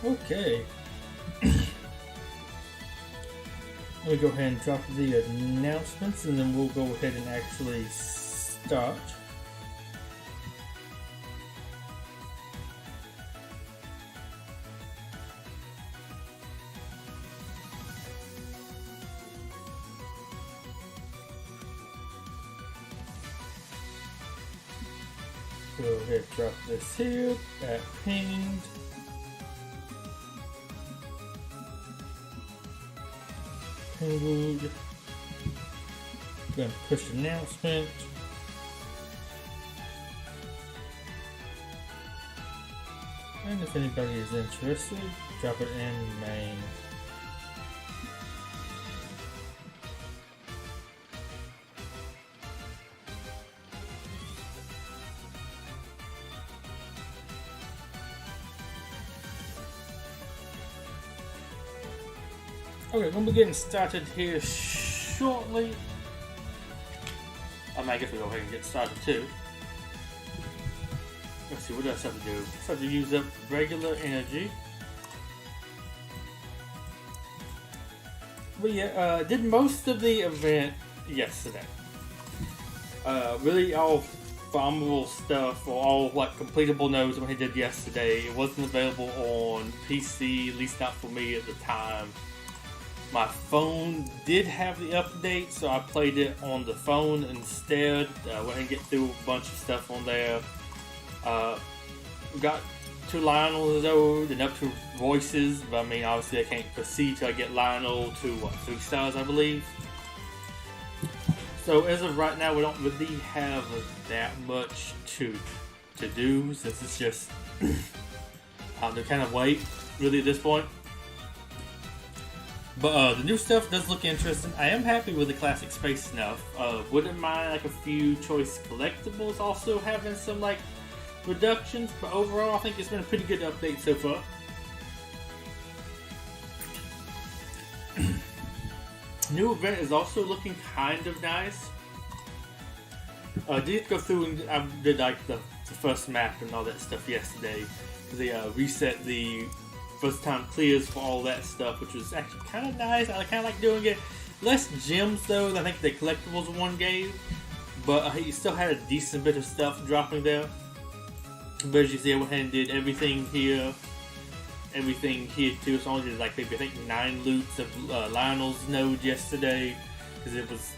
Okay. Let me go ahead and drop the announcements and then we'll go ahead and actually start. Go ahead and drop this here, at pinged. Pinged. Then push announcement. And if anybody is interested, drop it in main. Okay, we'll be getting started here shortly. I guess we'll go ahead and get started too. Let's see, what else I have to do? So I have to use up regular energy. But yeah, did most of the event yesterday. Really all farmable stuff, or all like completable nodes what I did yesterday. It wasn't available on PC, at least not for me at the time. My phone did have the update, so I played it on the phone instead. Went and get through a bunch of stuff on there. Got to Lionel's node and up to voices, but I mean, obviously I can't proceed till I get Lionel to 3 stars, I believe. So as of right now, we don't really have that much to do, since it's just to kind of wait really at this point. But the new stuff does look interesting. I am happy with the classic space stuff. Wouldn't mind like a few choice collectibles also having some like reductions, but overall I think it's been a pretty good update so far. New event is also looking kind of nice. I did go through and I did like the first map and all that stuff yesterday. They reset the first time clears for all that stuff, which was actually kind of nice. I kind of like doing it. Less gems though than I think the collectibles one gave, but he still had a decent bit of stuff dropping there. But as you see, I went ahead and did everything here too. So I only did like maybe I think 9 loops of Lionel's node yesterday, because it was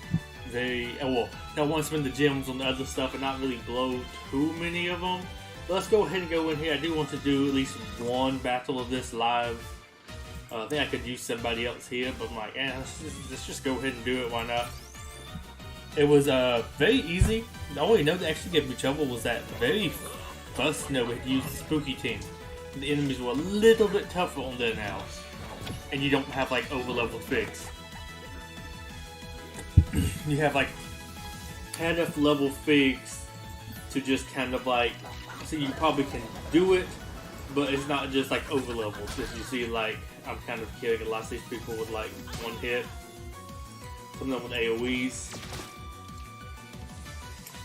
very well. I want to spend the gems on the other stuff and not really blow too many of them. Let's go ahead and go in here. I do want to do at least one battle of this live. I think I could use somebody else here, but I'm like, let's just go ahead and do it. Why not? It was very easy. The only node that actually gave me trouble was that very first node we had to use the spooky team. The enemies were a little bit tougher on there now, and you don't have like over-leveled figs. You have like enough level figs to just kind of like. So you probably can do it, but it's not just like over levels. As you see, like I'm kind of killing a lot of these people with like 1 hit, some of them with AoEs.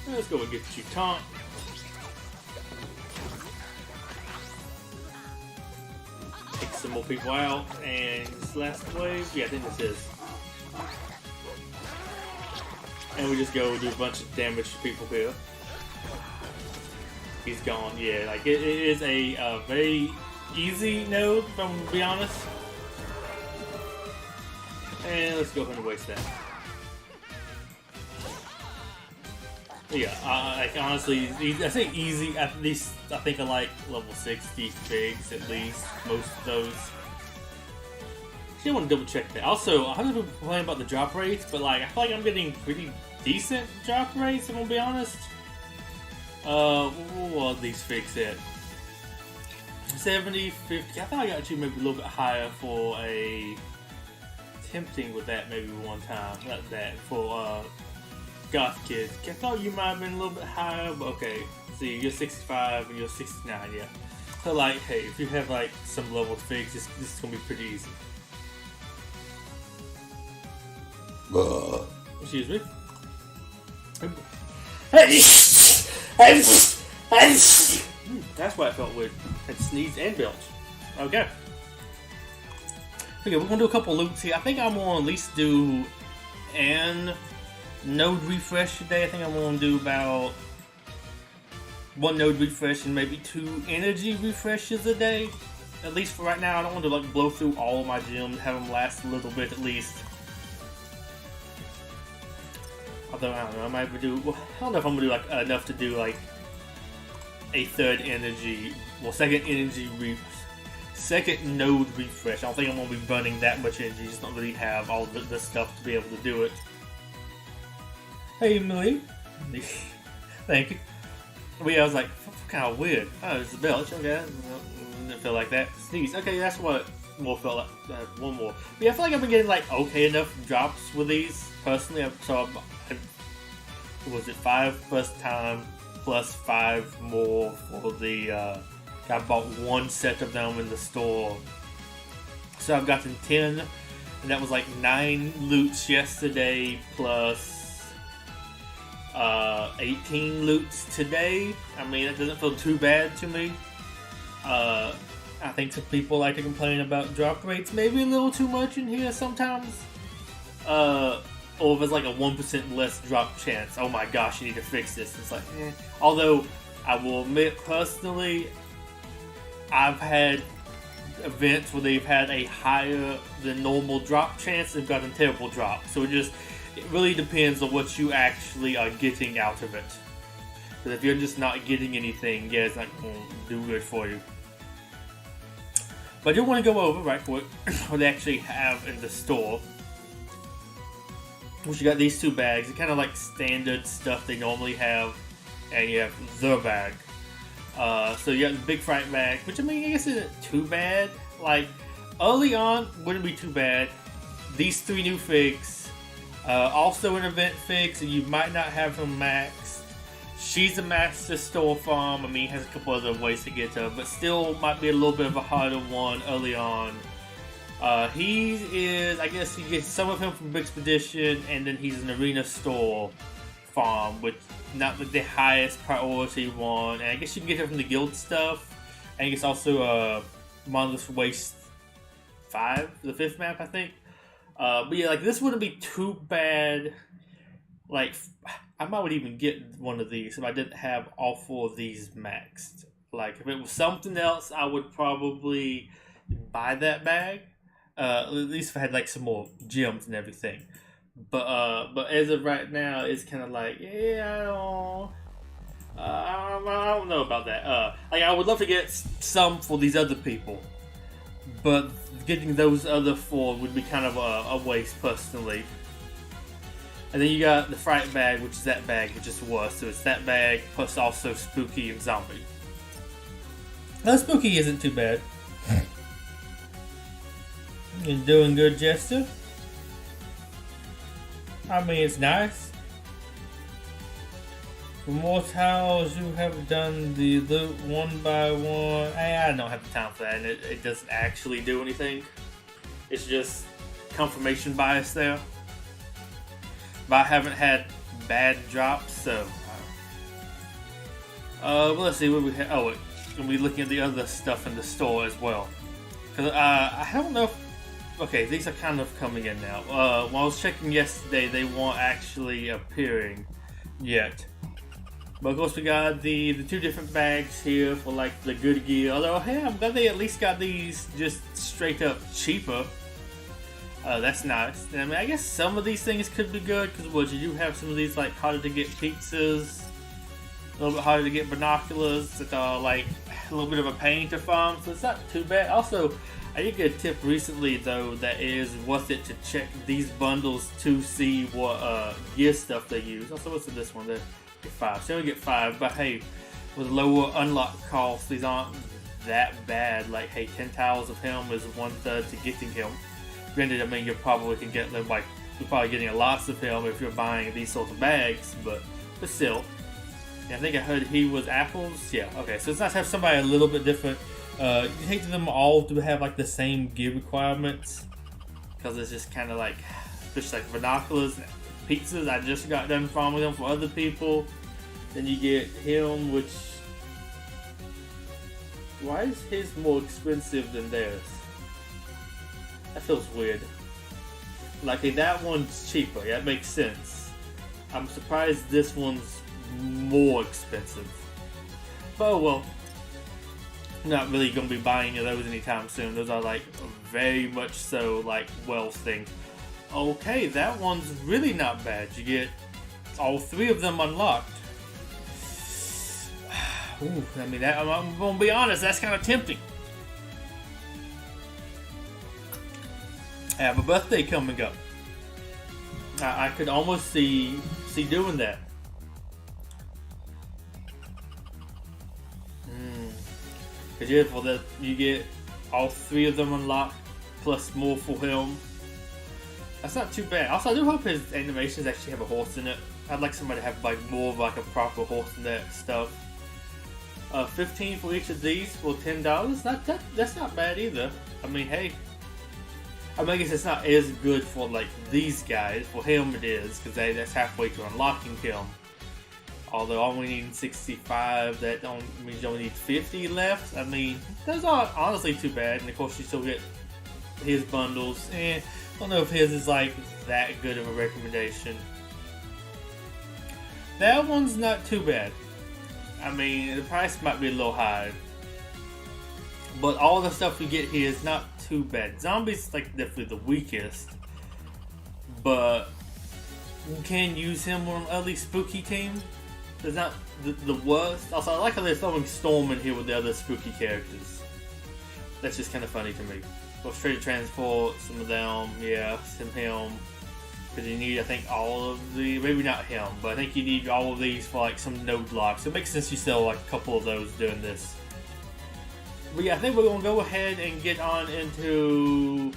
Let's go and get you taunt. Take some more people out, and this last wave, yeah, I think this is. And we just go do a bunch of damage to people here. He's gone, yeah, like it is a very easy node, if I'm going to be honest. And let's go ahead and waste that. Yeah, like honestly, I say easy, at least I think I like level 60 figs at least, most of those. Actually, I want to double check that. Also, I haven't been complaining about the drop rates, but like I feel like I'm getting pretty decent drop rates, if I'm going to be honest. What are these figs at? 70, 50. I thought I got you maybe a little bit higher for a tempting with that maybe one time. Not that for Goth Kids. I thought you might have been a little bit higher, but okay. See, you're 65 and you're 69, yeah. So like, hey, if you have like some level figs, this is gonna be pretty easy. Excuse me. That's why I felt weird. Had sneezed and belched. Okay. Okay, we're gonna do a couple loots here. I think I'm gonna at least do an node refresh today. I think I'm gonna do about 1 node refresh and maybe 2 energy refreshes a day. At least for right now. I don't want to like blow through all of my gems, have them last a little bit at least. Although I don't know, I might do. Well, I don't know if I'm gonna do like enough to do like a second energy second node refresh. I don't think I'm gonna be burning that much energy. Just don't really have all the stuff to be able to do it. Hey, Emily. Thank you. But yeah, I was like, kind of weird. Oh, it's a belch. Okay, didn't feel like that. Sneeze. Okay, that's what more felt like. One more. But yeah, I feel like I've been getting like okay enough drops with these personally. So was it 5 first time plus 5 more for the. I bought 1 set of them in the store. So I've gotten 10, and that was like 9 loots yesterday plus 18 loots today. I mean, it doesn't feel too bad to me. I think some people like to complain about drop rates maybe a little too much in here sometimes. Or if it's like a 1% less drop chance, oh my gosh, you need to fix this. It's like, eh. Although, I will admit personally, I've had events where they've had a higher than normal drop chance and gotten terrible drops. So it really depends on what you actually are getting out of it. Because if you're just not getting anything, yeah, it's not going to do good for you. But I do want to go over right quick what they actually have in the store. Which you got these 2 bags. It's kind of like standard stuff they normally have. And you have the bag. So you got the big fright bag, which I mean, I guess isn't too bad. Like, early on, wouldn't be too bad. These 3 new figs, also an event fig, so you might not have him maxed. She's a master store farm. I mean, he has a couple other ways to get to her, but still might be a little bit of a harder one early on. He is, I guess you get some of him from Brix Expedition, and then he's an arena store farm, which not the highest priority one, and I guess you can get it from the guild stuff, and I guess also Monolith Waste 5, the 5th map, I think. But yeah, like this wouldn't be too bad. Like I might would even get one of these if I didn't have all 4 of these maxed. Like if it was something else, I would probably buy that bag. At least if I had like some more gems and everything. But as of right now, it's kind of like, yeah, I don't know about that. Like I would love to get some for these other people, but getting those other 4 would be kind of a waste personally. And then you got the fright bag, which is that bag, which is worse. So it's that bag plus also spooky and zombie. Now spooky isn't too bad. You're doing good, Jester. I mean, it's nice. For more tiles, you have done the loot 1 by 1. I don't have the time for that, and it doesn't actually do anything. It's just confirmation bias there. But I haven't had bad drops, so. Well, let's see what we have. Oh, wait. We'll be looking at the other stuff in the store as well. Because I don't know if. Okay, these are kind of coming in now. When I was checking yesterday, they weren't actually appearing yet. But of course, we got the 2 different bags here for like the good gear. Although, hey, I'm glad they at least got these just straight up cheaper. That's nice. And I mean, I guess some of these things could be good because you do have some of these like harder to get pizzas, a little bit harder to get binoculars that are like a little bit of a pain to farm. So it's not too bad. Also, I did get a tip recently though that is worth it to check these bundles to see what gear stuff they use. Also, what's in this one? They get 5. So you only get 5, but hey, with lower unlock costs, these aren't that bad. Like, hey, 10 tiles of him is 1/3 to getting him. Granted, I mean, you probably can get them like you're probably getting lots of him if you're buying these sorts of bags, but still. Yeah, I think I heard he was apples. Yeah, okay, so it's nice to have somebody a little bit different. You hate them all to have like the same gear requirements because it's just kind of like, just like binoculars, pizzas. I just got done farming them for other people. Then you get him, which why is his more expensive than theirs? That feels weird. Like, hey, that one's cheaper. Yeah, that makes sense. I'm surprised this one's more expensive. But oh well. Not really going to be buying any of those anytime soon. Those are like very much so like Wells things. Okay, that one's really not bad. You get all 3 of them unlocked. Ooh, I mean, I'm going to be honest, that's kind of tempting. I have a birthday coming up. I could almost see doing that. Because yeah, for that you get all 3 of them unlocked, plus more for him. That's not too bad. Also, I do hope his animations actually have a horse in it. I'd like somebody to have like more of like a proper horse in that stuff. 15 for each of these for $10. That's not bad either. I mean, hey. I mean, I guess it's not as good for like these guys. For him it is, because that's halfway to unlocking him. Although only need 65, that means you only need 50 left. I mean, those aren't honestly too bad. And of course you still get his bundles. I don't know if his is like that good of a recommendation. That one's not too bad. I mean, the price might be a little high. But all the stuff you get here is not too bad. Zombies like definitely the weakest. But you can use him on an early spooky team. It's not the worst. Also, I like how they're throwing Storm in here with the other spooky characters. That's just kind of funny to me. Well, straight transport, some of them, yeah, some him. Because you need, I think, all of the, maybe not him, but I think you need all of these for like some node locks. So it makes sense you sell like a couple of those doing this. But yeah, I think we're going to go ahead and get on into,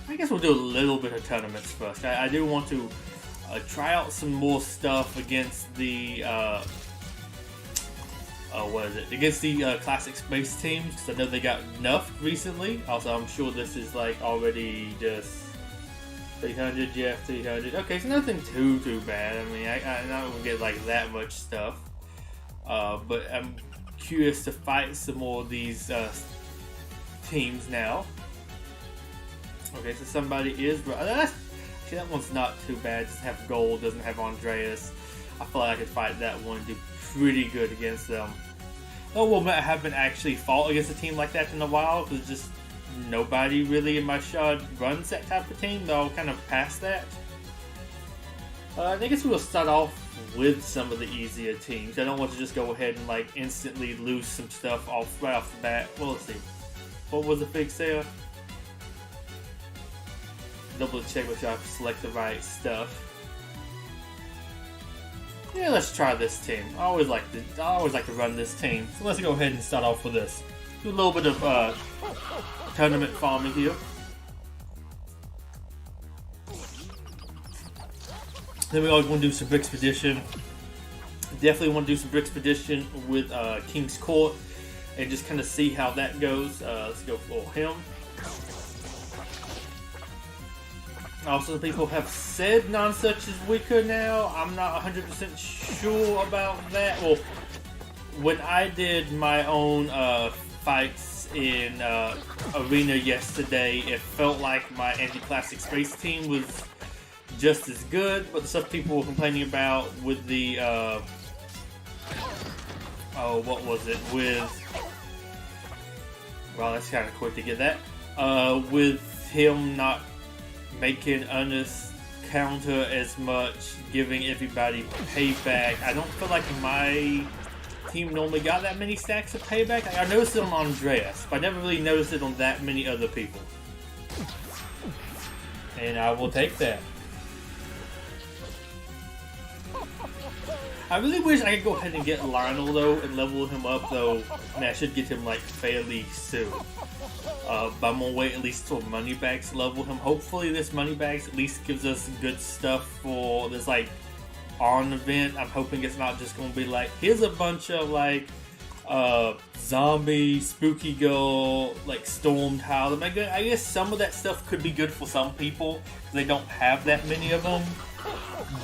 I guess we'll do a little bit of tournaments first. I do want to try out some more stuff against the against the classic space teams, because I know they got nerfed recently. Also, I'm sure this is like already just 300. Yeah, 300. Okay, so nothing too bad. I mean, I'm not gonna get like that much stuff, but I'm curious to fight some more of these teams now. Okay, so somebody is. That one's not too bad. Doesn't have gold, doesn't have Andreas. I feel like I could fight that one and do pretty good against them. Though we'll haven't actually fought against a team like that in a while, because just nobody really in my shard runs that type of team. They're all kind of past that. I guess we'll start off with some of the easier teams. I don't want to just go ahead and like instantly lose some stuff right off the bat. Well, let's see. What was the fix there? Double check make sure I select the right stuff. Yeah, let's try this team. I always like to run this team. So let's go ahead and start off with this. Do a little bit of tournament farming here. Then we always want to do some Brixpedition. Definitely want to do some Brixpedition with King's Court and just kind of see how that goes. Let's go for him. Also, people have said non-search is weaker now. I'm not 100% sure about that. Well, when I did my own fights in Arena yesterday, it felt like my anti-classic space team was just as good. But the stuff people were complaining about with the what was it? Well, that's kind of quick to get that. With him not making Ernest counter as much, giving everybody payback. I don't feel like my team normally got that many stacks of payback. I noticed it on Andreas, but I never really noticed it on that many other people. And I will take that. I really wish I could go ahead and get Lionel though and level him up though. I mean, I should get him like fairly soon. But I'm gonna wait at least till Moneybags level him. Hopefully this Moneybags at least gives us good stuff for this like on event. I'm hoping it's not just gonna be like, here's a bunch of like zombie, spooky girl, like storm tile. I guess some of that stuff could be good for some people. They don't have that many of them.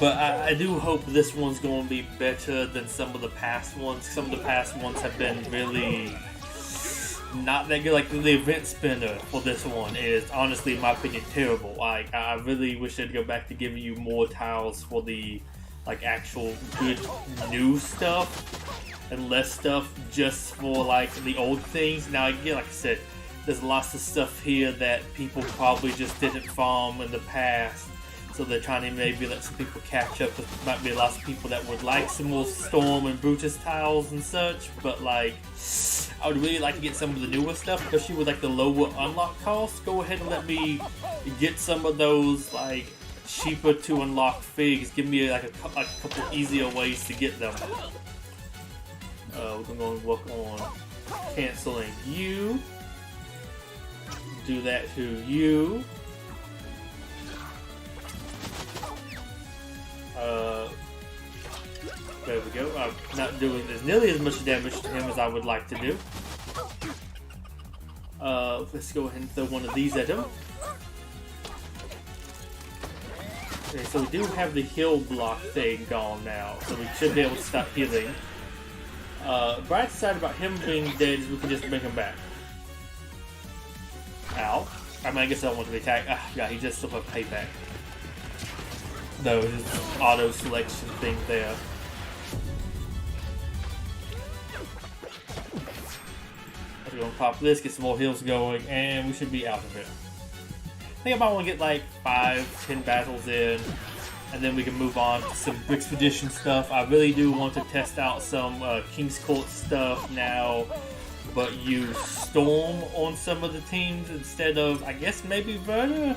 But I do hope this one's going to be better than some of the past ones. Some of the past ones have been really not that good. Like the event spinner for this one is honestly, in my opinion, terrible. Like I really wish they'd go back to giving you more tiles for the like actual good new stuff and less stuff just for like the old things. Now again, like I said, there's lots of stuff here that people probably just didn't farm in the past, so they're trying to maybe let some people catch up. There might be lots of people that would like some more Storm and Brutus tiles and such, but like I would really like to get some of the newer stuff, especially with like the lower unlock costs. Go ahead and let me get some of those like cheaper to unlock figs. Give me like a couple easier ways to get them. We're going to work on canceling you. Do that to you. There we go. I'm not doing as nearly as much damage to him as I would like to do. Let's go ahead and throw one of these at him. Okay, so we do have the heal block thing gone now, so we should be able to stop healing. Bright side about him being dead is we can just bring him back. Ow. I mean, I guess I don't want to be attacked. Ah, yeah, he just still have payback. Though, his auto selection thing there. We're gonna pop this, get some more heals going, and we should be out of it. I think I might want to get like 5-10 battles in, and then we can move on to some Brixpedition stuff. I really do want to test out some King's Court stuff now, but use Storm on some of the teams instead of, I guess, maybe Verna?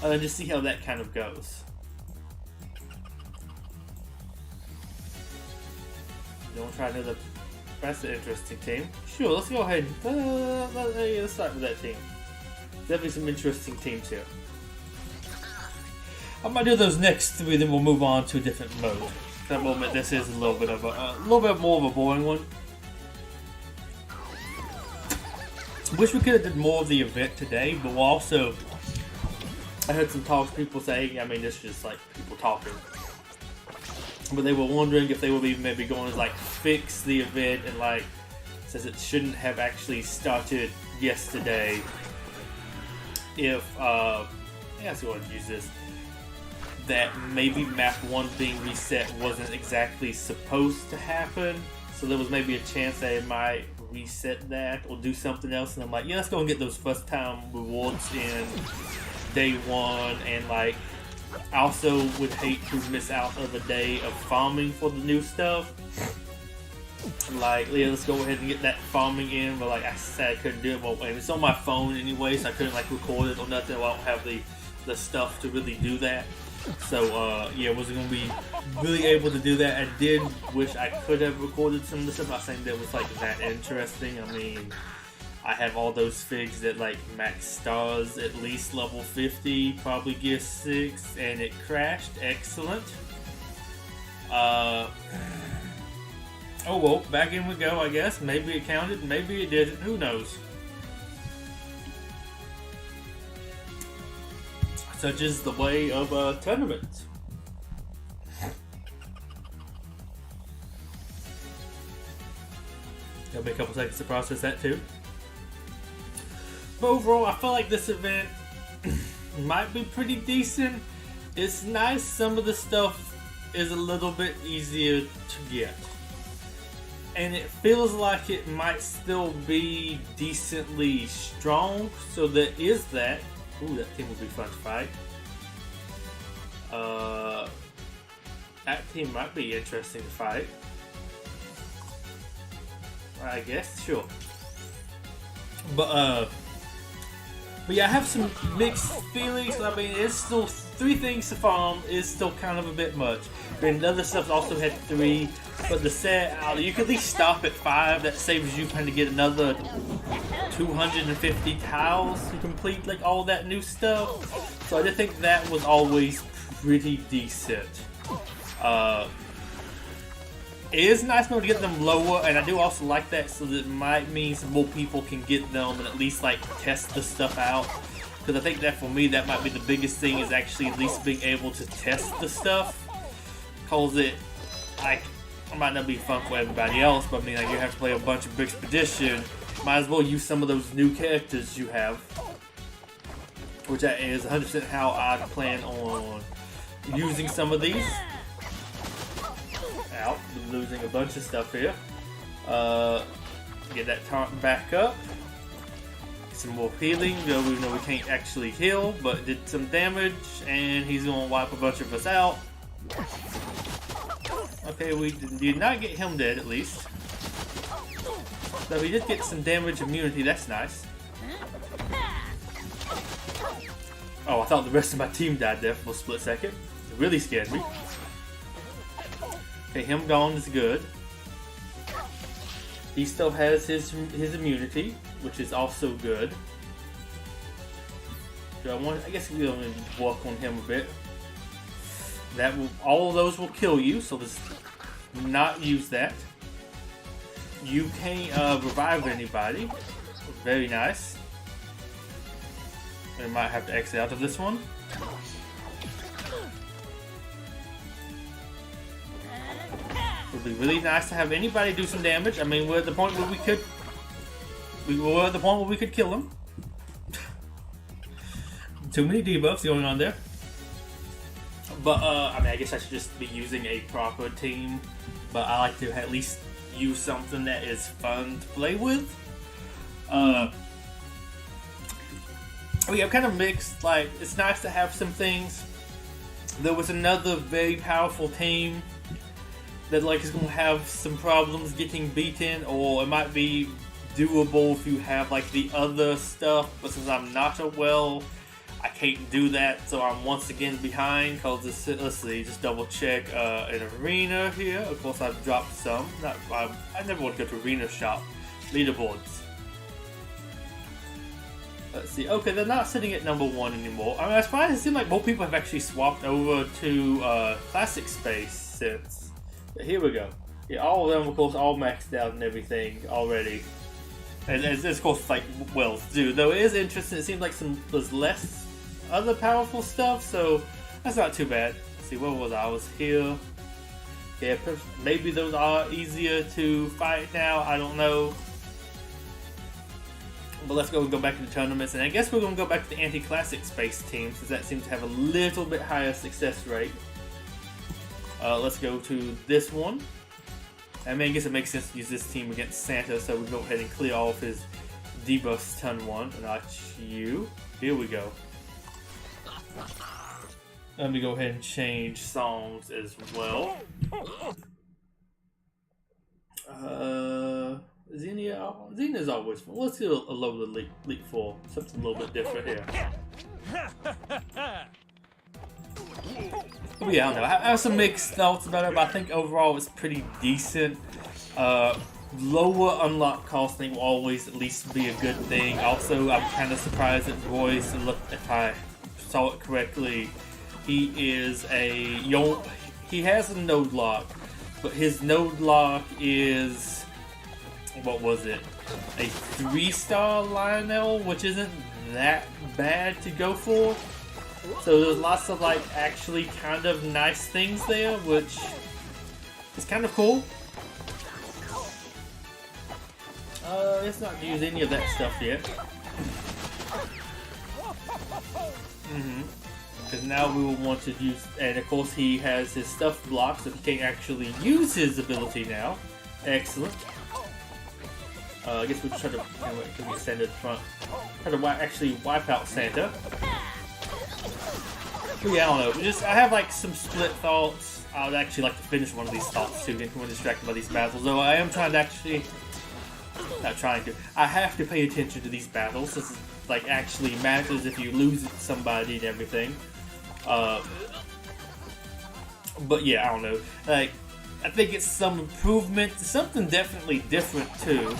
Just see how that kind of goes. You want to try another? That's an interesting team. Sure, let's go ahead. Let's start with that team. Definitely some interesting teams here. I might do those next 3, then we'll move on to a different mode. At that moment, this is a little bit more of a boring one. Wish we could have did more of the event today, but we'll also, I heard some talks, people saying, I mean, this is just like people talking, but they were wondering if they would be maybe going to like fix the event, and like says it shouldn't have actually started yesterday. If yeah, so I want to use this. That maybe map 1 being reset wasn't exactly supposed to happen, so there was maybe a chance they might reset that or do something else. And I'm like, yeah, let's go and get those first time rewards in day 1, and like I also would hate to miss out of a day of farming for the new stuff. Like, yeah, let's go ahead and get that farming in, but like I said, I couldn't do it. Well, it's on my phone anyway, so I couldn't like record it or nothing. Well, I don't have the stuff to really do that. So yeah, wasn't gonna be really able to do that. I did wish I could have recorded some of the stuff. I was saying that was like that interesting. I mean, I have all those figs at like max stars, at least level 50, probably gear 6, and it crashed. Excellent. Oh well, back in we go, I guess. Maybe it counted, maybe it didn't, who knows. Such is the way of tournaments. It'll be a couple seconds to process that too. But overall, I feel like this event might be pretty decent. It's nice, some of the stuff is a little bit easier to get. And it feels like it might still be decently strong, so there is that. Ooh, that team will be fun to fight. That team might be interesting to fight. I guess, sure. But yeah, I have some mixed feelings. I mean, it's still 3 things to farm is still kind of a bit much. And other stuff also had 3, but the set, you could at least stop at 5. That saves you trying to get another 250 tiles to complete like all that new stuff. So I did think that was always pretty decent. It is nice to get them lower, and I do also like that, so that might mean some more people can get them and at least like test the stuff out. Because I think that for me, that might be the biggest thing, is actually at least being able to test the stuff. Because it, like, it might not be fun for everybody else, but I mean, like, you have to play a bunch of Brixpedition, might as well use some of those new characters you have. Which that is 100% how I plan on using some of these. Out, losing a bunch of stuff here. Get that taunt back up. Get some more healing, though we know we can't actually heal, but did some damage, and he's gonna wipe a bunch of us out. Okay, we did not get him dead at least. So we did get some damage immunity, that's nice. Oh, I thought the rest of my team died there for a split second. It really scared me. Okay, him gone is good. He still has his immunity, which is also good. So I guess we'll work on him a bit. That will, all of those will kill you, so let's not use that. You can't revive anybody. Very nice. I might have to exit out of this one. It would be really nice to have anybody do some damage. I mean, we're at the point where we could kill him. Too many debuffs going on there. But I mean, I guess I should just be using a proper team. But I like to at least use something that is fun to play with. We have kind of mixed, like, it's nice to have some things. There was another very powerful team that, like, is going to have some problems getting beaten, or it might be doable if you have, like, the other stuff, but since I'm not so well, I can't do that, so I'm once again behind, because let's see, just double check an arena here. Of course, I've dropped some. I never want to go to arena shop. Leaderboards. Let's see. Okay, they're not sitting at number 1 anymore. I mean, as far as it seems like more people have actually swapped over to classic space since. But here we go. Yeah, all of them, of course, all maxed out and everything already. And as of course, like Wells do. Though it is interesting. It seems like there's less other powerful stuff, so that's not too bad. Let's see, where was I? I was here. Yeah, maybe those are easier to fight now. I don't know. But let's go back to the tournaments, and I guess we're going to go back to the anti-classic space team, since that seems to have a little bit higher success rate. Let's go to this one. I mean, I guess it makes sense to use this team against Santa, so we go ahead and clear off his debuffs ton 1, not you. Here we go. Let me go ahead and change songs as well. Xenia's always fun. Let's do a low Elite 4. Something a little bit different here. But yeah, I don't know. I have some mixed thoughts about it, but I think overall it's pretty decent. Lower unlock costing will always at least be a good thing. Also, I'm kind of surprised that Royce, if I saw it correctly, he has a node lock, but his node lock is, what was it? A 3-star Lionel, which isn't that bad to go for. So there's lots of like actually kind of nice things there, which is kind of cool. Let's not use any of that stuff yet. Because now we will want to use, and of course he has his stuff blocked, so he can't actually use his ability now. Excellent. I guess we'll try to get Santa in front. Try to actually wipe out Santa. But yeah, I don't know. I have like some split thoughts. I would actually like to finish one of these thoughts too, getting more distracted by these battles. Though I am trying to actually, not trying to. I have to pay attention to these battles. This is like actually matters if you lose somebody and everything. But yeah, I don't know. Like, I think it's some improvement, something definitely different too.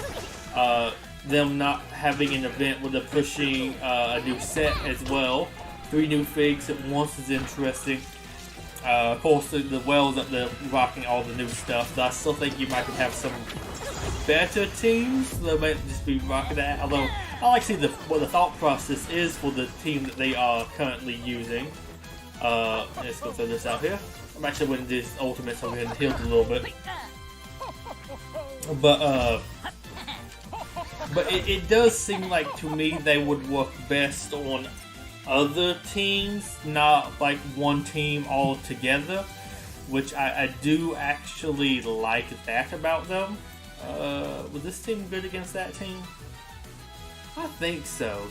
Them not having an event where they're pushing a new set as well. 3 new figs at once is interesting. Of course, the Wells that they're rocking all the new stuff. But I still think you might have some better teams that might just be rocking that. Although I like to see what the thought process is for the team that they are currently using. Let's go throw this out here. I'm actually winning this ultimate, so we're gonna heal a little bit. But But it does seem like to me they would work best on other teams, not like one team all together, which I do actually like that about them. Was this team good against that team? I think so.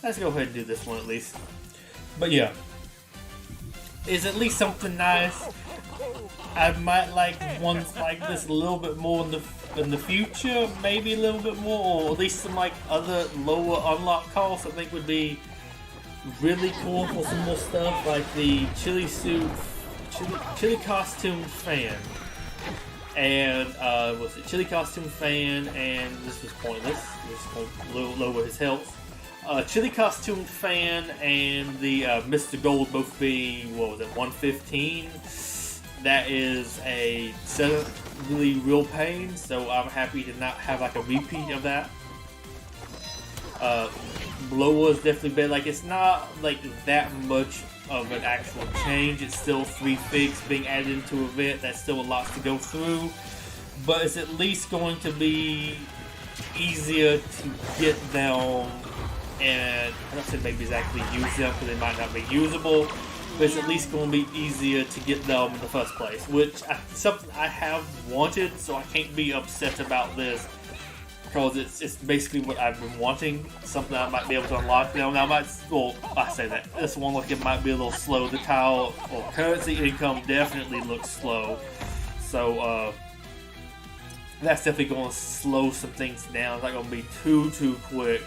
Let's go ahead and do this one at least. But yeah, it's at least something nice. I might like ones like this a little bit more in the future, maybe a little bit more, or at least some like other lower unlock costs I think would be really cool for some more stuff, like the chili costume fan, and was it chili costume fan, and this was pointless. This will lower his health. Chili costume fan and the Mr. Gold both being, what was it, 115. That is a really real pain, so I'm happy to not have like a repeat of that. Blower is definitely better. Like, it's not like that much of an actual change. It's still 3 figs being added into an event. That's still a lot to go through, but it's at least going to be easier to get them, and I don't say maybe exactly use them because they might not be usable, but it's at least going to be easier to get them in the first place, which something I have wanted, so I can't be upset about this, because it's basically what I've been wanting, something I might be able to unlock now. Now, I say that, this one look, it might be a little slow. The tile or currency income definitely looks slow, so that's definitely going to slow some things down. It's not going to be too quick,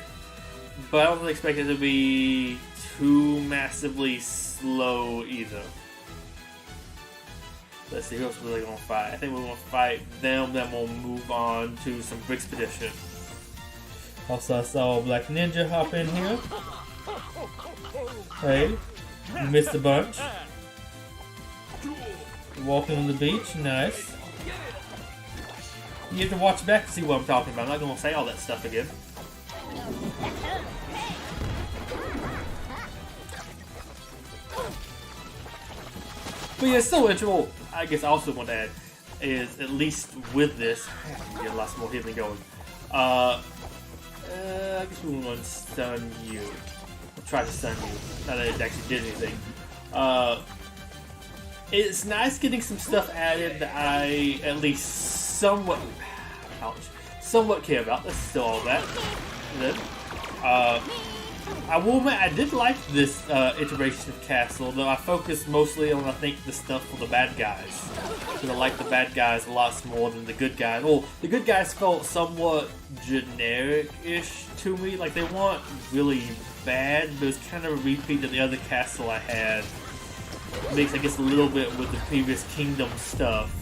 but I don't expect it to be too massively slow either. Let's see, who else are we going to fight? I think we're going to fight them, then we'll move on to some Brixpedition. Also, I saw Black Ninja hop in here. Hey, you missed a bunch. Walking on the beach, nice. You have to watch back to see what I'm talking about. I'm not going to say all that stuff again. But yeah, so interesting. I guess I also want to add is, at least with this, I get lots more healing going. I guess we want to stun you. I'll try to stun you. Not that it actually did anything. It's nice getting some stuff added that I at least somewhat care about. That's still all that. Then, I will admit, I did like this iteration of Castle, though I focused mostly on, I think, the stuff for the bad guys. Because I like the bad guys a lot more than the good guys. Well, the good guys felt somewhat generic-ish to me. Like, they weren't really bad, but it was kind of a repeat of the other Castle I had. Mixed, I guess, a little bit with the previous Kingdom stuff.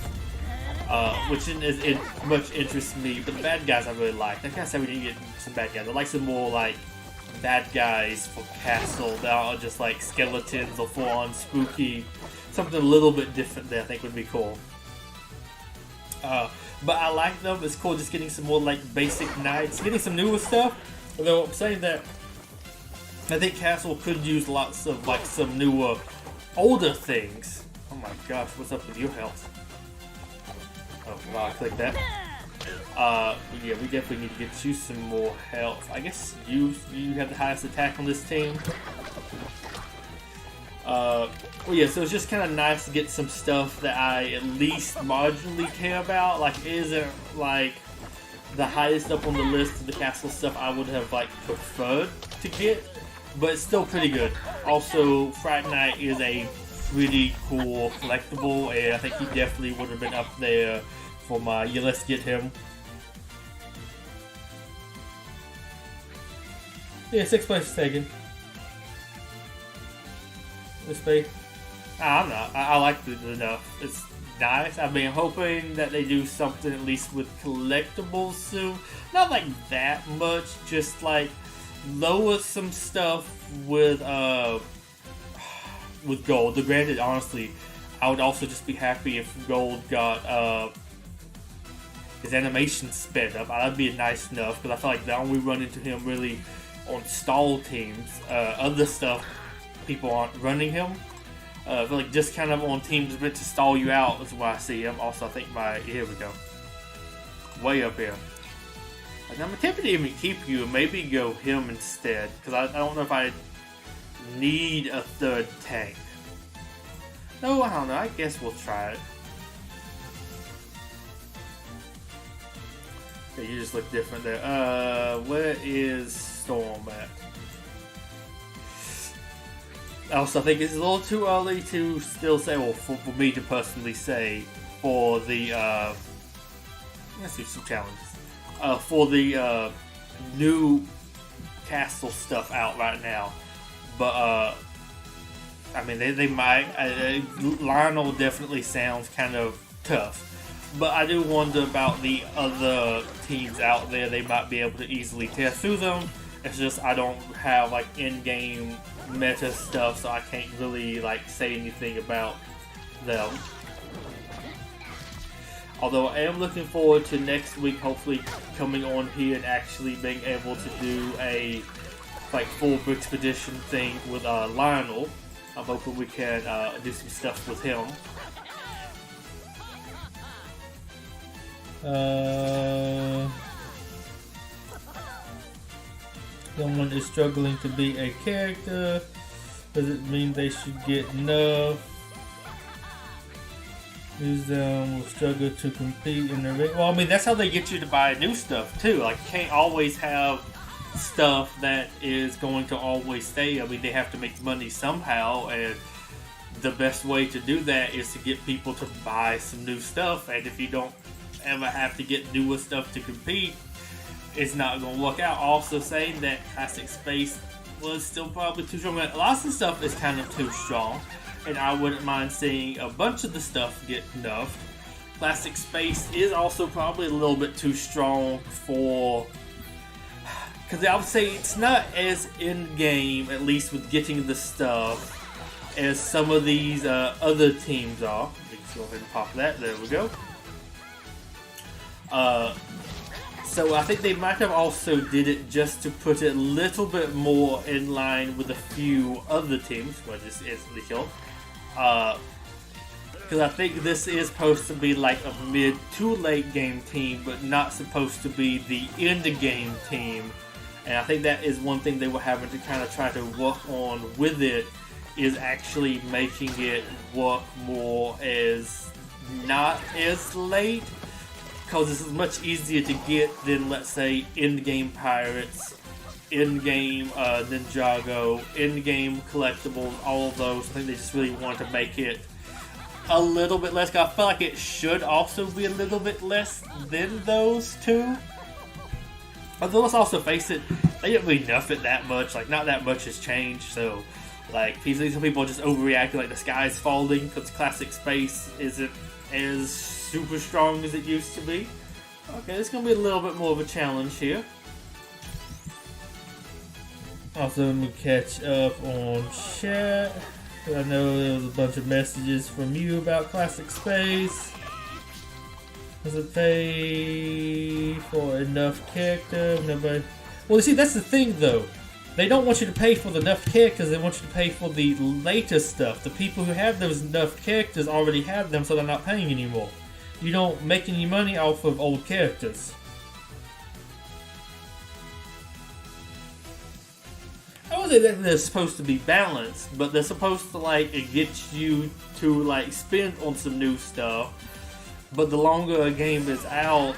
Which is much interests me, but the bad guys I really like. I can't say we didn't get some bad guys. I like some more, like, bad guys for Castle that are just like skeletons or full-on spooky. Something a little bit different that I think would be cool. But I like them. It's cool just getting some more like basic knights, getting some newer stuff. Although I'm saying that I think Castle could use lots of like some newer, older things. Oh my gosh, what's up with your health? Oh wow, I clicked that. Yeah, we definitely need to get you some more health. I guess you have the highest attack on this team. Well, yeah, so it's just kind of nice to get some stuff that I at least marginally care about. Like, it isn't like the highest up on the list of the Castle stuff I would have like preferred to get, but it's still pretty good. Also, Fright Night is a pretty cool collectible, and I think he definitely would have been up there for my let's get him. Yeah, 6th place is taken. This space. I'm not. I like it enough. It's nice. I mean, I'm hoping that they do something at least with collectibles soon. Not like that much. Just like lower some stuff with gold. Granted, honestly, I would also just be happy if gold got his animation sped up. That'd be nice enough, because I feel like now we run into him really on stall teams. Other stuff, people aren't running him. I feel like just kind of on teams meant to stall you out is where I see him. Also, I think here we go. Way up here. And I'm tempted to even keep you and maybe go him instead, because I don't know if I need a third tank. No, I don't know. I guess we'll try it. Yeah, you just look different there. Where is Storm at? Also, I think it's a little too early to still say, well, for me to personally say, for the, let's do some challenges. For the new castle stuff out right now. But, I mean, they might. Lionel definitely sounds kind of tough. But I do wonder about the other teams out there. They might be able to easily tear through them. It's just I don't have, like, in-game meta stuff, so I can't really, like, say anything about them. Although I am looking forward to next week hopefully coming on here and actually being able to do a like full Brixpedition thing with Lionel. I'm hoping we can do some stuff with him. Someone is struggling to be a character. Does it mean they should get enough? Use them will struggle to compete in the ring. Well, I mean, that's how they get you to buy new stuff, too. Like, you can't always have stuff that is going to always stay. I mean, they have to make money somehow, and the best way to do that is to get people to buy some new stuff. And if you don't ever have to get newer stuff to compete, it's not going to work out. Also saying that Classic Space was still probably too strong. Lots of stuff is kind of too strong. And I wouldn't mind seeing a bunch of the stuff get nerfed. Classic Space is also probably a little bit too strong for... Because I would say it's not as in-game, at least with getting the stuff, as some of these other teams are. Let's go ahead and pop that. There we go. So I think they might have also did it just to put it a little bit more in line with a few other teams. Well, this is the kill. Because I think this is supposed to be like a mid to late game team, but not supposed to be the end game team. And I think that is one thing they were having to kind of try to work on with it, is actually making it work more as not as late. Because this is much easier to get than, let's say, end game Pirates, in-game Ninjago, in-game collectibles, all of those. I think they just really want to make it a little bit less. I feel like it should also be a little bit less than those two. Although let's also face it, they didn't really nerf it that much. Like, not that much has changed. So, like, some people are just overreacting like the sky's falling because Classic Space isn't as super strong as it used to be. Okay, it's going to be a little bit more of a challenge here. Also, let me catch up on chat. I know there was a bunch of messages from you about Classic Space. Does it pay for enough character? Nobody. Well, you see, that's the thing, though. They don't want you to pay for the enough characters. They want you to pay for the latest stuff. The people who have those enough characters already have them, so they're not paying anymore. You don't make any money off of old characters. I would say that they're supposed to be balanced, but they're supposed to like get you to like spend on some new stuff. But the longer a game is out,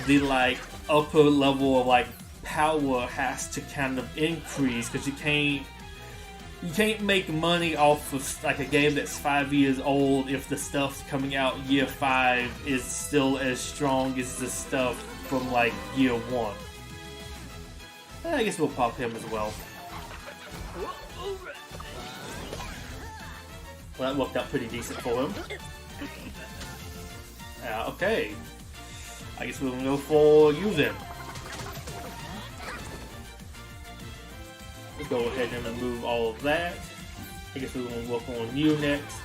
the like upper level of like power has to kind of increase, because you can't make money off of like a game that's 5 years old if the stuff coming out year 5 is still as strong as the stuff from like year 1. I guess we'll pop him as well. Well, that worked out pretty decent for him. Okay. I guess we're gonna go for you then. Let's go ahead and remove all of that. I guess we're gonna work on you next.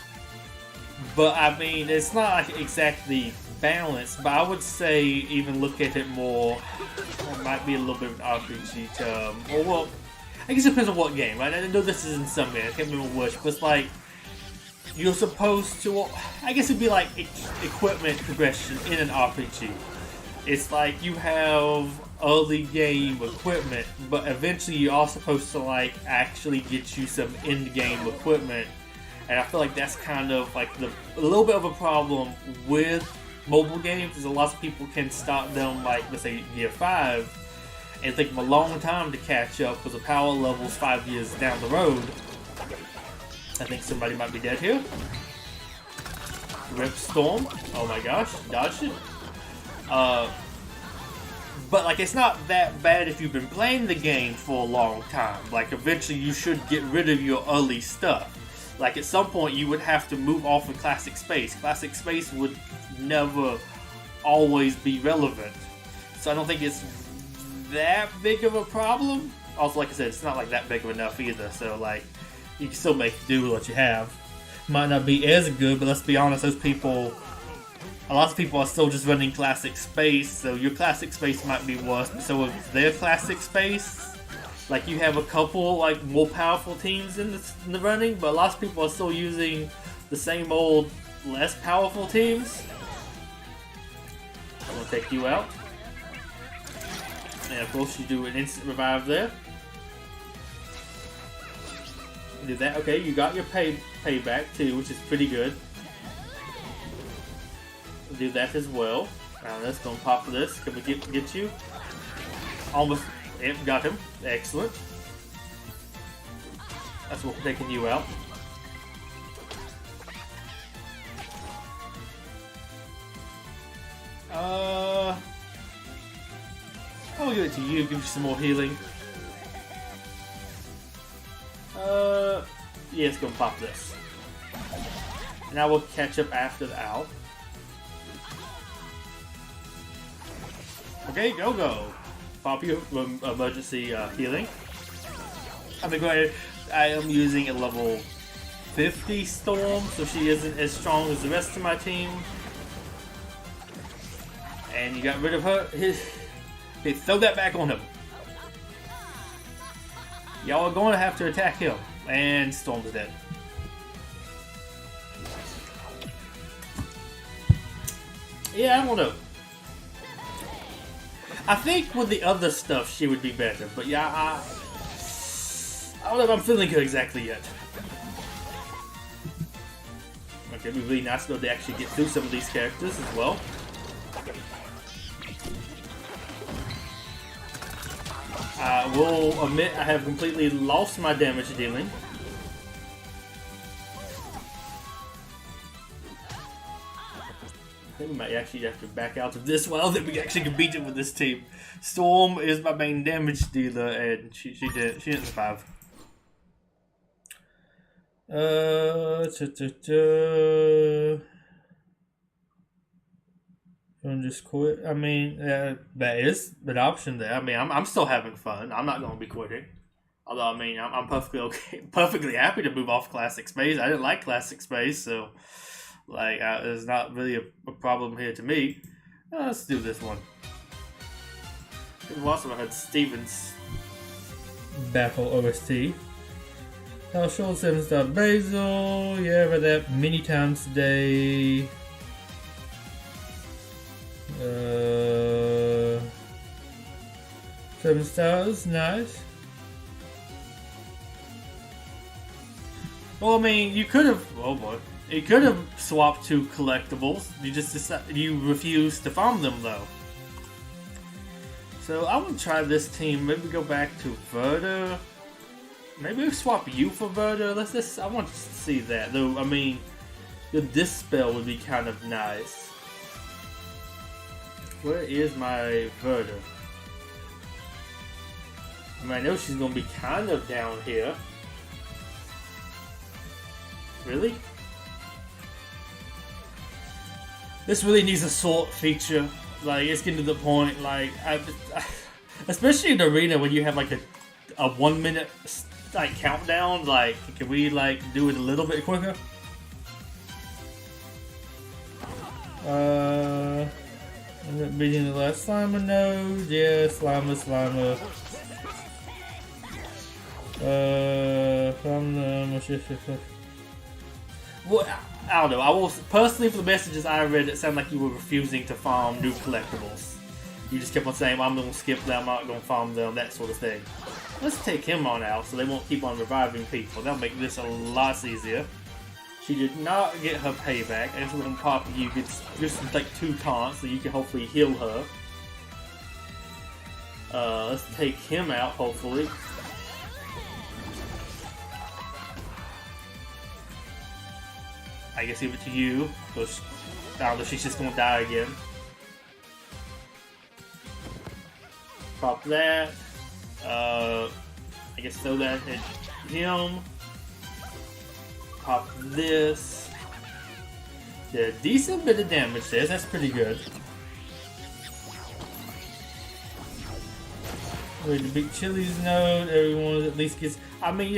But I mean, it's not like exactly balanced, but I would say even look at it more. It might be a little bit of an RPG term. Or well, I guess it depends on what game, right? I know this is in some games, I can't remember which, but it's like you're supposed to, I guess it'd be like equipment progression in an RPG. It's like you have early game equipment, but eventually you are supposed to like actually get you some end game equipment. And I feel like that's kind of like a little bit of a problem with mobile games, is a lot of people can start them like, let's say, year 5, and take them a long time to catch up because the power level's 5 years down the road. I think somebody might be dead here. Rip Storm. Oh my gosh, dodged it. But like, it's not that bad if you've been playing the game for a long time. Like, eventually you should get rid of your early stuff. Like, at some point you would have to move off of Classic Space. Classic Space would never always be relevant. So I don't think it's that big of a problem. Also, like I said, it's not like that big of enough either. So like, you can still make do with what you have. Might not be as good, but let's be honest, those people, a lot of people are still just running Classic Space, so your Classic Space might be worse, but so is their Classic Space. Like, you have a couple like more powerful teams in the running, but a lot of people are still using the same old, less powerful teams. I'm gonna take you out. And of course you do an instant revive there. You did that. Okay, you got your payback too, which is pretty good. Do that as well. Now let's go and pop this. Can we get you? Almost. Yep, got him. Excellent. That's what we're taking you out. I'll give it to you. Give you some more healing. Yeah, let's go and pop this. Now we'll catch up after the owl. Okay, go. Pop your emergency healing. I'm going to go ahead. I am using a level 50 Storm, so she isn't as strong as the rest of my team. And you got rid of her. Okay, throw that back on him. Y'all are going to have to attack him. And Storm's dead. Yeah, I don't know. I think with the other stuff she would be better, but yeah, I don't know if I'm feeling her exactly yet. Okay, it'd be really nice though to actually get through some of these characters as well. I will admit I have completely lost my damage dealing. I think we might actually have to back out of this while that we actually can beat it with this team. Storm is my main damage dealer, and she didn't survive. And just quit. I mean, that is an option there. I mean, I'm still having fun. I'm not going to be quitting. Although, I mean, I'm perfectly okay, perfectly happy to move off Classic Space. I didn't like Classic Space, so like, there's not really a problem here to me. Let's do this one. Also, I had Steven's Battle OST. Now, Shoal 7-star Basil. Yeah, read that many times today. 7 stars, nice. Well, I mean, you could have. Oh boy, you could have swapped 2 collectibles. You just decided you refused to farm them though. So I'm gonna try this team. Maybe go back to Verda. Maybe we'll swap you for Verda. I want to see that though. I mean, the Dispel would be kind of nice. Where is my Verda? I mean, I know she's gonna be kind of down here. Really? This really needs a sort feature. Like, it's getting to the point, like, especially in the arena when you have like a 1 minute like countdown. Like, can we like do it a little bit quicker? End up beating the last Slimer node. Yeah, Slimer. Well, I don't know. I will personally, for the messages I read, it sounded like you were refusing to farm new collectibles. You just kept on saying, I'm going to skip them, I'm not going to farm them, that sort of thing. Let's take him on out so they won't keep on reviving people. That'll make this a lot easier. She did not get her payback. I guess we're going to pop you, get just like 2 taunts so you can hopefully heal her. Let's take him out, hopefully. I guess give it to you, because I don't know if she's just going to die again. Pop that. I guess throw that at him. Pop this. Did a decent bit of damage there, that's pretty good. Ready to beat Chili's node, everyone at least gets... I mean,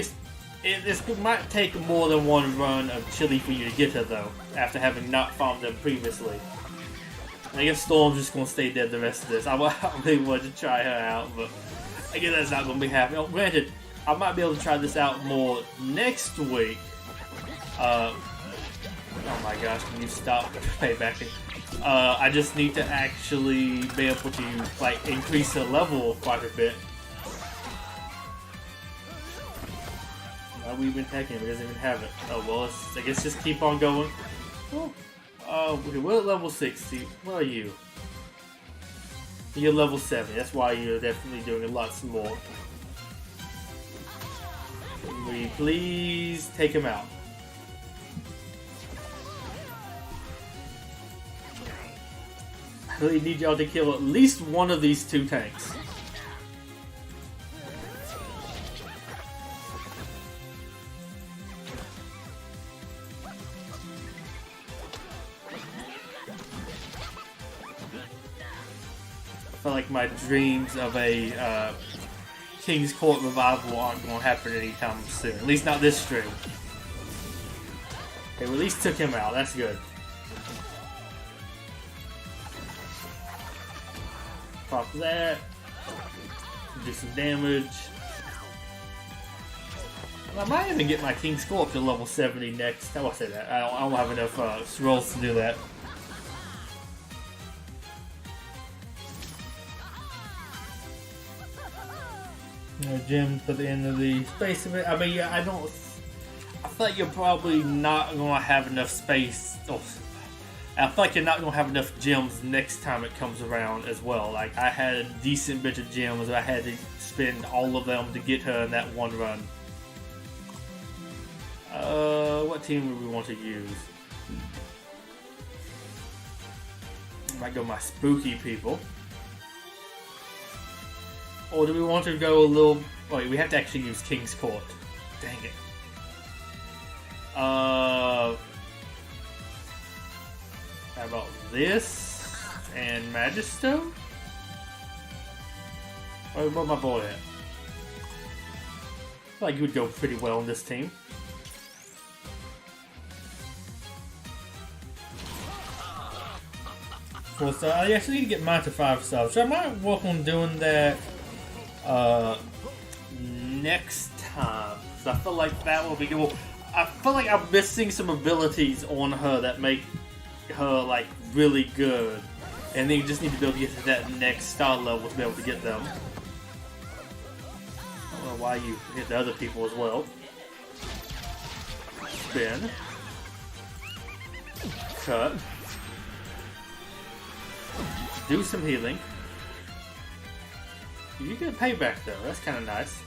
this might take more than one run of Chili for you to get her though, after having not farmed them previously. I guess Storm's just gonna stay dead the rest of this. I really wanted to try her out, but I guess that's not gonna be happening. Oh, granted, I might be able to try this out more next week. Oh my gosh, can you stop paybacking? I just need to actually be able to like increase her level quite a bit. Why are we even attacking him? He doesn't even have it. Oh well, let's I guess just keep on going. Okay, we're at level 60. What are you? You're level 70. That's why you're definitely doing lots more. Can we please take him out? I really need y'all to kill at least one of these 2 tanks. I feel like my dreams of a King's Court revival aren't going to happen anytime soon. At least not this stream. Okay, we at least took him out. That's good. Pop that. Do some damage. I might even get my King's Court up to level 70 next. How do I say that? I don't have enough rolls to do that. Gym for the end of the space of it. I mean, yeah, I feel like you're probably not going to have enough space. I feel like you're not going to have enough gems next time it comes around as well. Like, I had a decent bit of gems. I had to spend all of them to get her in that one run. What team would we want to use? I might go my spooky people. Or do we want to go a little... Wait, we have to actually use King's Court. Dang it. How about this? And Magister? Where's my boy at? I feel like he would go pretty well on this team. Well, so I actually need to get mine to 5 stars, so I might work on doing that next time. So I feel like that will be good. Well, I feel like I'm missing some abilities on her that make her like really good, and then you just need to be able to get to that next star level to be able to get them. I don't know why you hit the other people as well. Spin. Cut. Do some healing. You get a payback though, that's kind of nice.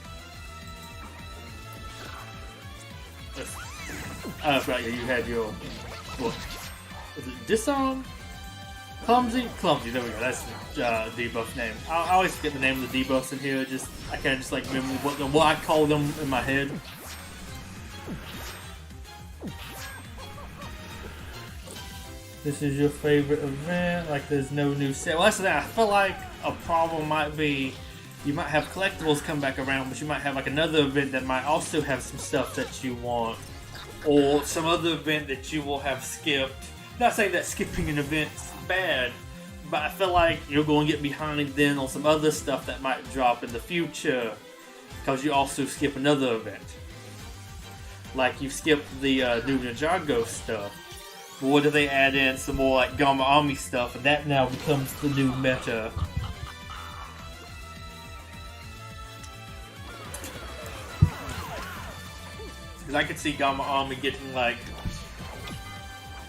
Right, you had your... What? Was it Disarm? Clumsy? Clumsy, there we go, that's the debuff name. I always forget the name of the debuffs in here, I can't just like remember what I call them in my head. this is your favorite event, like there's no new set. Well, that's the thing, I feel like a problem might be you might have collectibles come back around, but you might have like another event that might also have some stuff that you want, or some other event that you will have skipped. Not saying that skipping an event's bad, but I feel like you're going to get behind then on some other stuff that might drop in the future because you also skip another event. Like you skipped the new Ninjago stuff. But what do they add in some more like Gamma Army stuff, and that now becomes the new meta Because I could see Gamma Army getting like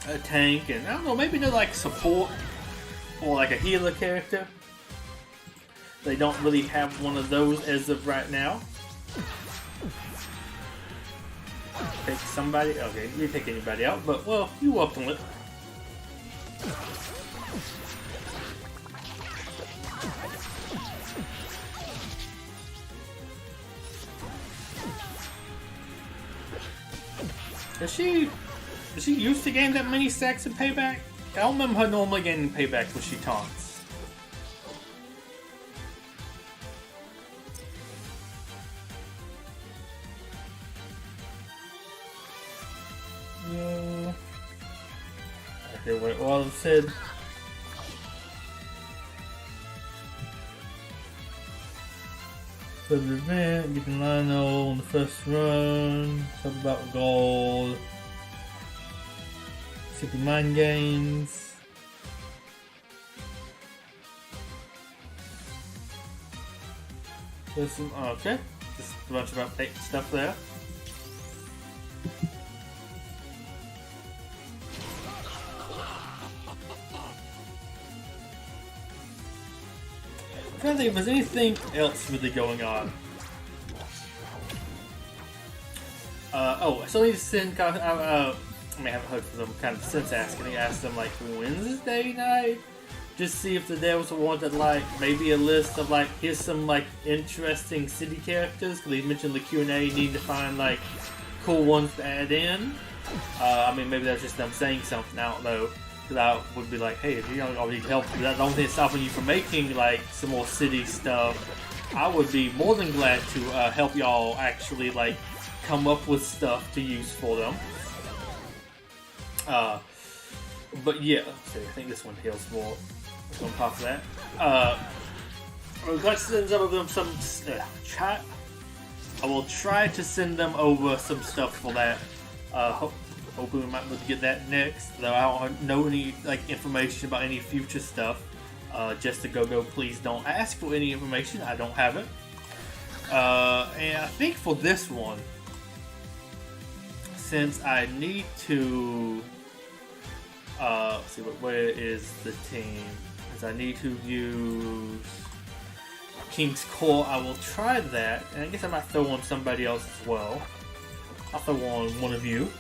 a tank and I don't know, maybe they're like support or like a healer character. They don't really have one of those as of right now. Take somebody. Okay, you take anybody out, but well, you welcome it. Is she used to gain that many stacks of payback? I don't remember her normally gaining payback when she taunts. Yeah. Okay, wait, well, it said. For the event, getting Lionel on the first run, talk about gold, City Mind Games. There's some, okay, just a bunch of update stuff there. I'm trying to think if there's anything else really going on. Oh, I still need to send. I haven't heard from them kind of since asking. I asked them like Wednesday night, just see if the devils wanted like maybe a list of like here's some like interesting city characters. Because they mentioned the Q&A need to find like cool ones to add in. I mean maybe that's just them saying something. I don't know. I would be like, hey, if you don't need help, that don't think it's stopping you from making like some more city stuff. I would be more than glad to help y'all actually like come up with stuff to use for them. But yeah, so I think this one heals more. Let's go pop that. Let's send some of them some chat. I will try to send them over some stuff for that. Hoping we might be able to get that next. Though I don't know any like information about any future stuff. Just to go, please don't ask for any information. I don't have it. And I think for this one, since I need to, let's see, where is the team? Because I need to use King's Core. I will try that, and I guess I might throw on somebody else as well. I'll throw on one of you.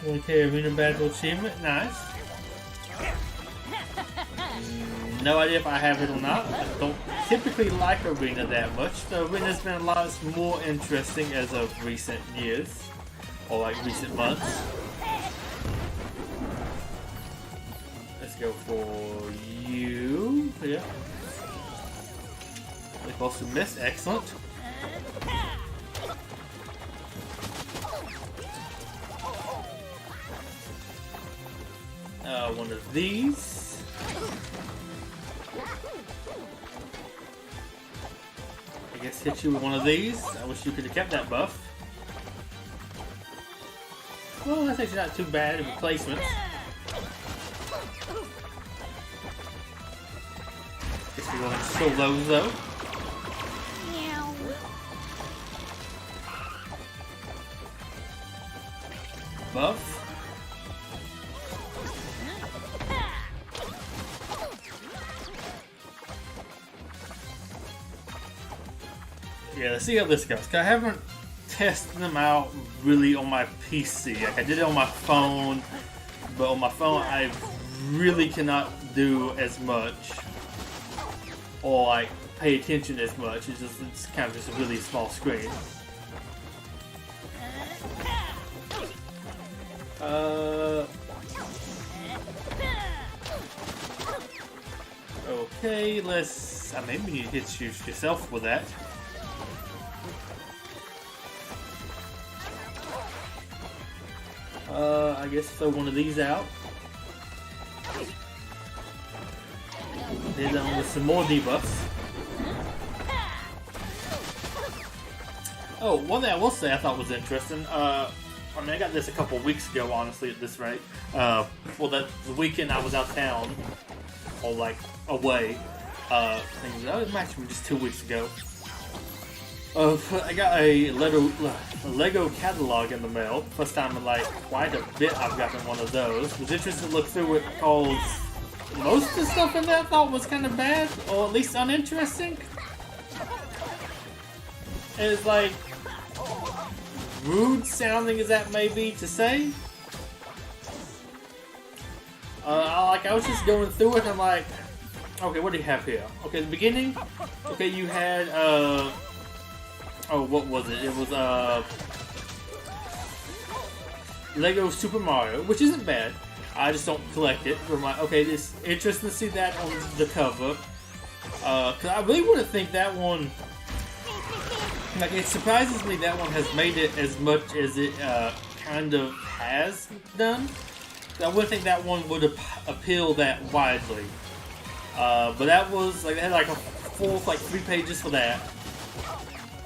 Okay, Arena Battle Achievement, nice. No idea if I have it or not. I don't typically like Arena that much. The Arena's been a lot more interesting as of recent years, or like recent months. Let's go for you. Yeah. We're supposed to miss. Excellent. One of these. I guess hit you with one of these. I wish you could have kept that buff. Well, that's actually not too bad in replacements. Guess we're going to steal those though. Buff. Yeah, let's see how this goes. 'Cause I haven't tested them out really on my PC. Like I did it on my phone, but on my phone I really cannot do as much or like pay attention as much. It's kind of just a really small screen. Okay, let's. Maybe you hit shoot yourself with that. I guess throw one of these out. Hit them with some more debuffs. Oh, one thing I will say I thought was interesting. I mean, I got this a couple weeks ago, honestly, at this rate. Well, the weekend I was out of town, or like away, things. That was actually just 2 weeks ago. I got a Lego catalog in the mail. First time in like quite a bit I've gotten one of those. Was interested to look through it because most of the stuff in there I thought was kind of bad, or at least uninteresting. It's like rude sounding as that may be to say. I was just going through it and I'm like, okay, what do you have here? Okay, the beginning, okay, you had, what was it? It was, Lego Super Mario, which isn't bad. I just don't collect it. But I'm like, okay, it's interesting to see that on the cover. Cause I really wouldn't think that one, like, it surprises me that one has made it as much as it, kind of has done. I wouldn't think that one would appeal that widely. But that was like, they had like a full, like 3 pages for that.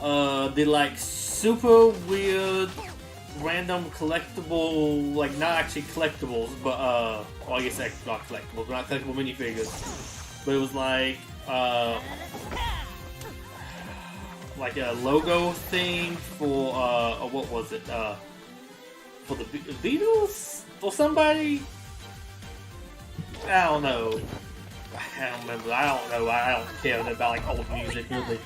The like super weird, random collectible, like not actually collectibles, but well, I guess that's not collectibles, but not collectible minifigures. But it was like a logo thing for what was it? For the Beatles or somebody? I don't know. I don't remember. I don't know. I don't care about like old music really.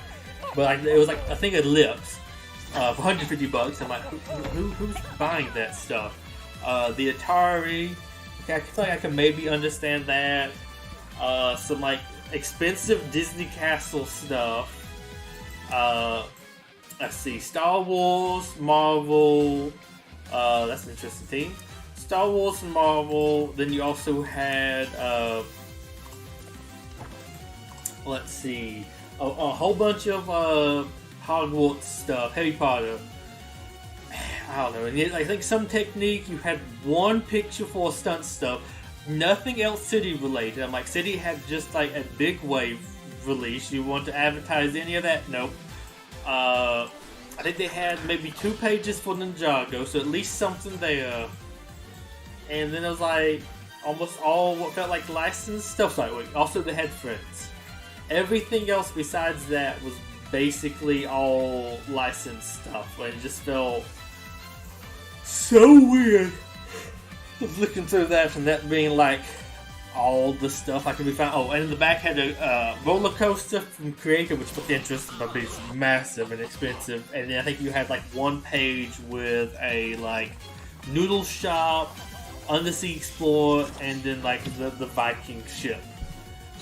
But like, it was like a thing of lips for $150. I'm like, who's buying that stuff? The Atari. Okay, I feel like I can maybe understand that. Some like expensive Disney Castle stuff. Let's see, Star Wars, Marvel. That's an interesting theme. Star Wars and Marvel. Then you also had, let's see, a whole bunch of Hogwarts stuff, Harry Potter. I don't know. And I think some technique. You had one picture for stunt stuff, nothing else city related. I'm like, City had just like a big wave release. You want to advertise any of that? Nope. I think they had maybe 2 pages for Ninjago, so at least something there. And then it was like almost all what felt like licensed stuff. Sorry, wait. Also, they had Friends. Everything else besides that was basically all licensed stuff. But it just felt so weird. I was looking through that and that being like all the stuff I could be found. Oh, and in the back had a roller coaster from Creator, which looked interesting, but it's massive and expensive. And then I think you had like 1 page with a like noodle shop, undersea explorer, and then like the Viking ship.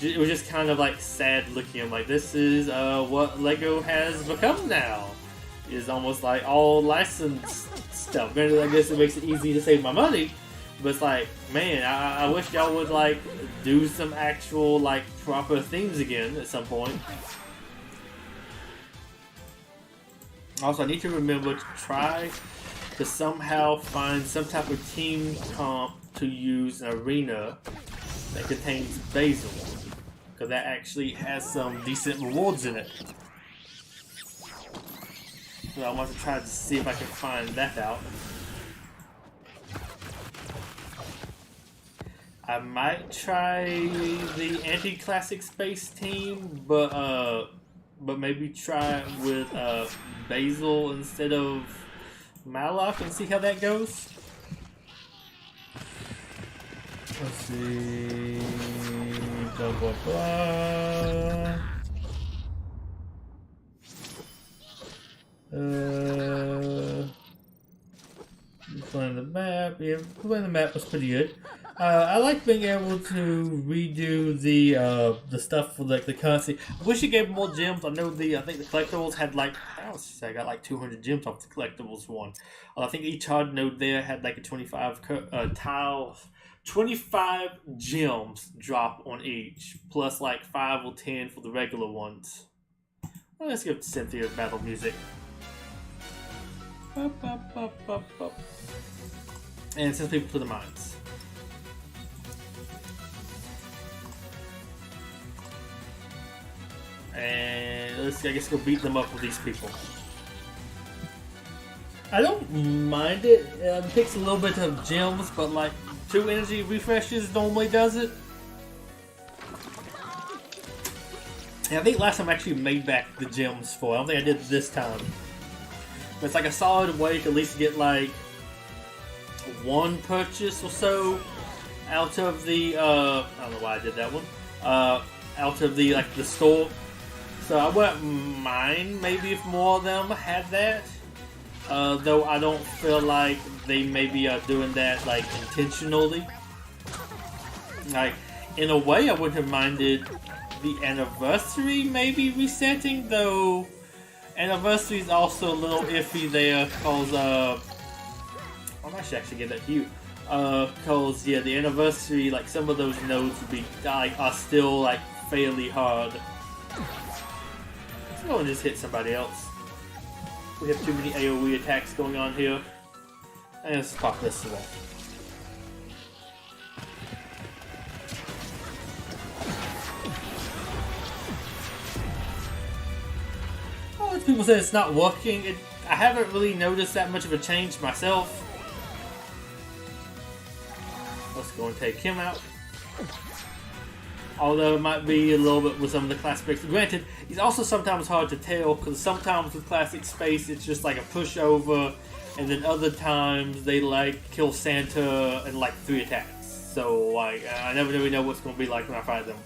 It was just kind of like sad looking. I'm like, this is what Lego has become now. It's almost like all licensed stuff. Granted, I guess it makes it easy to save my money. But it's like, man, I wish y'all would like do some actual like proper things again at some point. Also, I need to remember to try to somehow find some type of team comp to use an arena that contains Basil, because that actually has some decent rewards in it. So I want to try to see if I can find that out. I might try the anti-classic space team, but maybe try with Basil instead of Malak and see how that goes. Let's see. Blah blah blah. Playing the map. Yeah, playing the map was pretty good. I like being able to redo the stuff for like the currency. I wish it gave more gems. I know I think the collectibles had like, I got like 200 gems off the collectibles one. I think each hard node there had like a 25 gems drop on each, plus like 5 or 10 for the regular ones. Well, let's give Cynthia battle music. And send people to the mines. And let's, I guess, go beat them up with these people. I don't mind it. It takes a little bit of gems, but like 2 energy refreshes normally does it. And I think last time I actually made back the gems for it. I don't think I did it this time. But it's like a solid way to at least get like one purchase or so out of the I don't know why I did that one. Out of the the store. So I wouldn't mind maybe if more of them had that. Though I don't feel like they maybe are doing that like intentionally. Like in a way I wouldn't have minded the anniversary maybe resetting, though anniversary is also a little iffy there because I should actually get that to you. Cause yeah, the anniversary, like some of those nodes would be are still like fairly hard. Let's go and just hit somebody else. We have too many AoE attacks going on here. And let's pop this away. Oh, people say it's not working. I haven't really noticed that much of a change myself. Let's go and take him out. Although it might be a little bit with some of the classic space. Granted, he's also sometimes hard to tell because sometimes with classic space it's just like a pushover, and then other times they like kill Santa in like 3 attacks. So like I never really know what's going to be like when I fight them.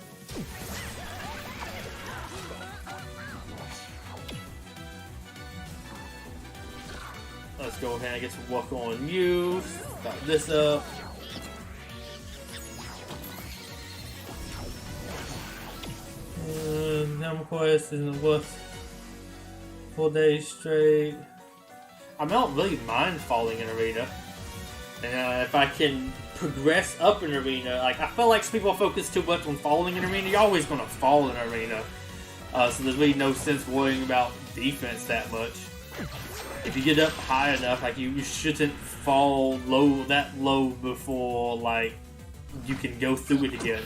Let's go ahead and get some work on you. Start this up. Quest isn't worth 4 days straight. I don't really mind falling in arena, and if I can progress up in arena, like I feel like people focus too much on falling in arena. You're always gonna fall in arena, so there's really no sense worrying about defense that much. If you get up high enough, like you shouldn't fall that low before like you can go through it again.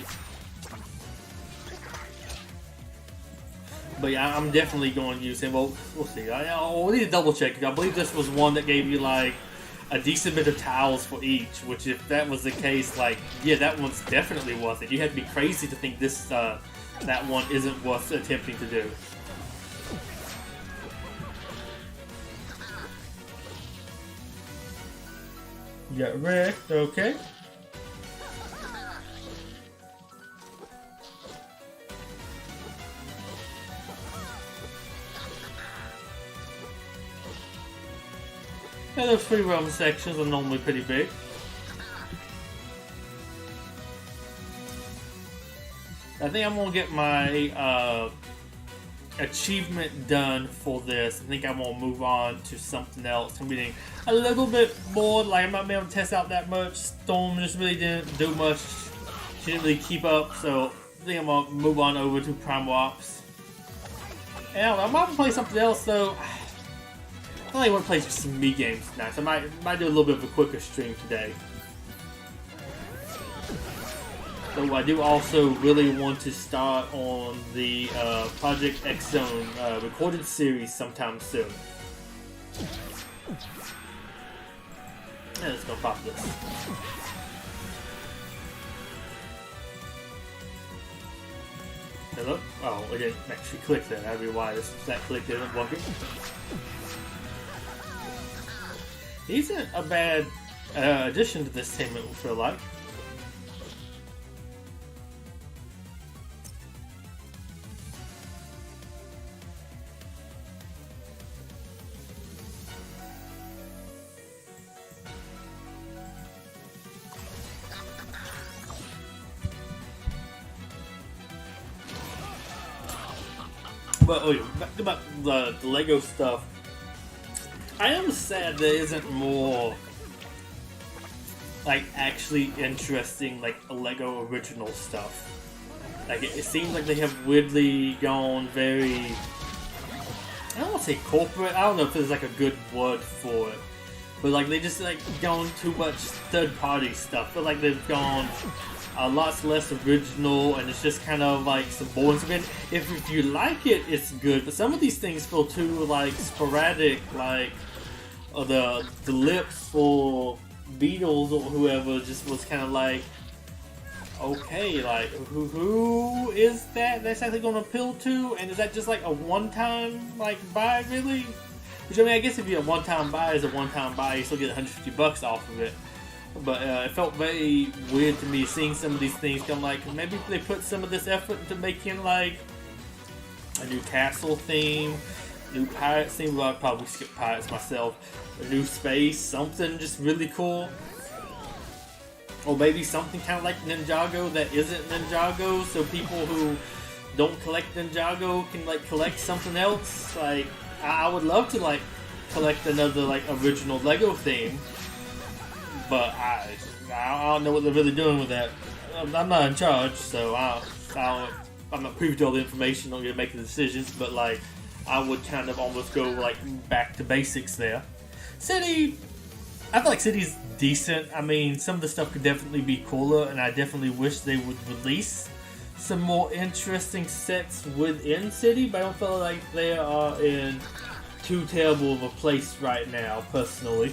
But yeah, I'm definitely going to use him. Well, we'll see. We'll need to double check. I believe this was one that gave you like a decent bit of tiles for each. Which, if that was the case, like yeah, that one's definitely worth it. You had to be crazy to think this that one isn't worth attempting to do. You got wrecked, okay. Yeah, those free roam sections are normally pretty big. I think I'm gonna get my achievement done for this. I think I'm gonna move on to something else. I'm getting a little bit bored. Like I'm not being able to test out that much. Storm just really didn't do much. She didn't really keep up. So I think I'm gonna move on over to Primal Ops. And I'm about to play something else though. I only want to play some me games tonight, so I might do a little bit of a quicker stream today. So I do also really want to start on the Project X Zone recorded series sometime soon. And let's go pop this. Hello? Oh, it didn't actually click there. That'd be why that click isn't working. Isn't a bad addition to this team, it will feel like. But oh yeah, back about the Lego stuff. I am sad there isn't more like actually interesting like Lego original stuff. Like it seems like they have weirdly gone very, I don't want to say corporate, I don't know if there's like a good word for it, but like they just like gone too much third party stuff. But like they've gone lots less original, and it's just kind of like some boring stuff. If you like it, it's good. But some of these things feel too like sporadic, like the lips for Beatles or whoever just was kind of like okay, like who is that's actually going to appeal to, and is that just like a one-time like buy really? Which I mean, I guess if you're a one-time buy, is a one-time buy, you still get $150 off of it. But it felt very weird to me seeing some of these things come like maybe they put some of this effort into making like a new castle theme, new pirates theme. Well, I'd probably skip pirates myself. A new space, something just really cool. Or maybe something kind of like Ninjago that isn't Ninjago, so people who don't collect Ninjago can like collect something else. Like I would love to like collect another like original Lego theme, but I don't know what they're really doing with that. I'm not in charge, so I'm not privy to all the information. I'm gonna make the decisions, but like I would kind of almost go like back to basics there. City, I feel like City's decent. I mean, some of the stuff could definitely be cooler, and I definitely wish they would release some more interesting sets within City, but I don't feel like they are in too terrible of a place right now, personally.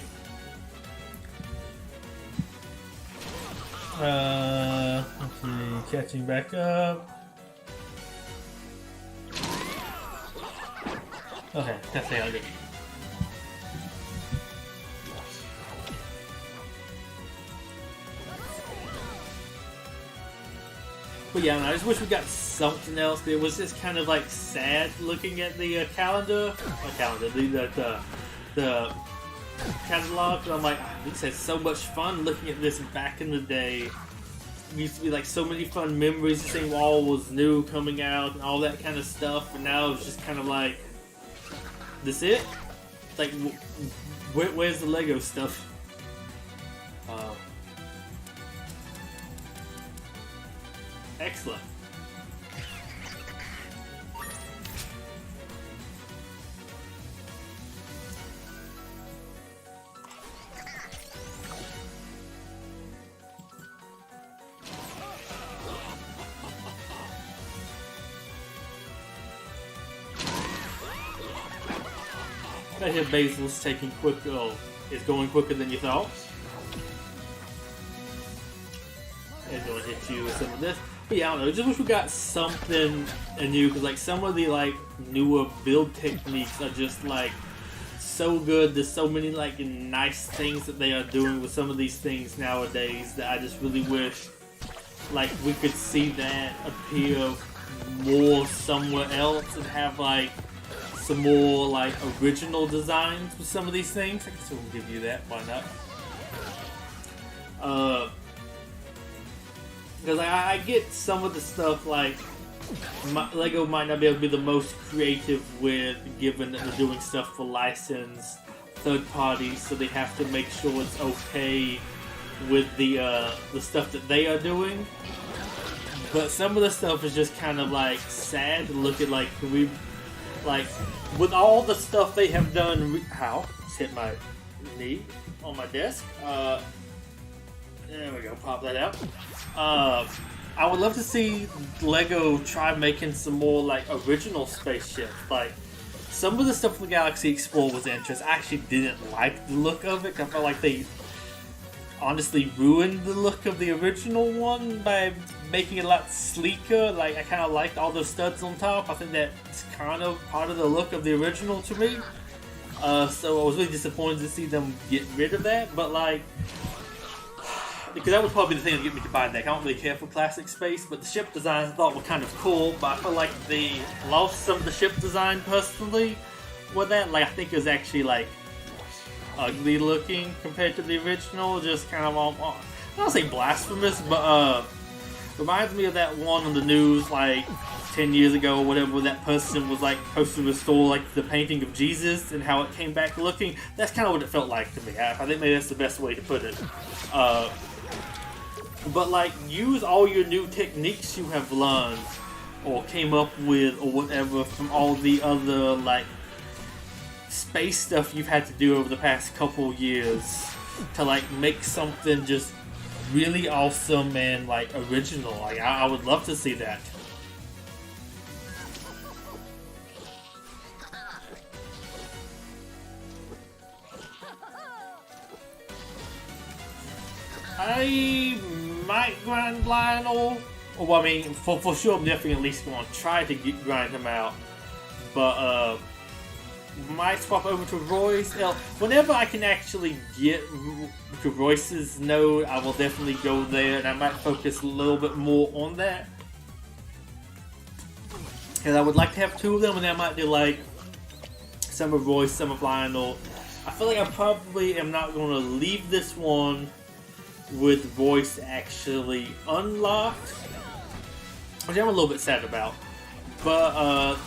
Let's see, catching back up. Okay, that's how I get. But yeah, I just wish we got something else. It was just kind of like sad looking at the the catalog. And I'm like, this had so much fun looking at this back in the day. It used to be like so many fun memories. Seeing all was new coming out and all that kind of stuff. And now it's just kind of like, this it? Like, where's the Lego stuff? Excellent. I hear Basil's taking is going quicker than you thought. It's going to hit you with some of this. But yeah, I don't know, just wish we got something new, because like some of the like newer build techniques are just like so good. There's so many like nice things that they are doing with some of these things nowadays that I just really wish like we could see that appear more somewhere else and have like some more like original designs with some of these things. I guess we'll give you that, why not? Because I get some of the stuff like Lego might not be able to be the most creative with, given that they're doing stuff for licensed third parties, so they have to make sure it's okay with the stuff that they are doing. But some of the stuff is just kind of like sad to look at. Like with all the stuff they have done. Just hit my knee on my desk. There we go, pop that out. I would love to see Lego try making some more like original spaceships. Like some of the stuff from Galaxy Explorer was interesting. I actually didn't like the look of it. I felt like they honestly ruined the look of the original one by making it a lot sleeker. Like I kind of liked all those studs on top. I think that's kind of part of the look of the original to me. So I was really disappointed to see them get rid of that. But like, because that would probably be the thing that get me to buy that. I don't really care for classic space, but the ship designs I thought were kind of cool, but I feel like they lost some of the ship design personally with that. Like I think it was actually like ugly looking compared to the original, just kind of I don't say blasphemous, but reminds me of that one on the news like 10 years ago or whatever, where that person was like supposed to restore like the painting of Jesus and how it came back looking. That's kind of what it felt like to me. I think maybe that's the best way to put it. But like, use all your new techniques you have learned or came up with or whatever from all the other like space stuff you've had to do over the past couple years to like make something just really awesome and like original. Like I would love to see that. I might grind Lionel. Well, I mean, for sure, I'm definitely at least going to try to grind him out. But, might swap over to Royce. Whenever I can actually get to Royce's node, I will definitely go there, and I might focus a little bit more on that. Because I would like to have two of them, and then I might do like some of Royce, some of Lionel. I feel like I probably am not going to leave this one with Royce actually unlocked, which I'm a little bit sad about. But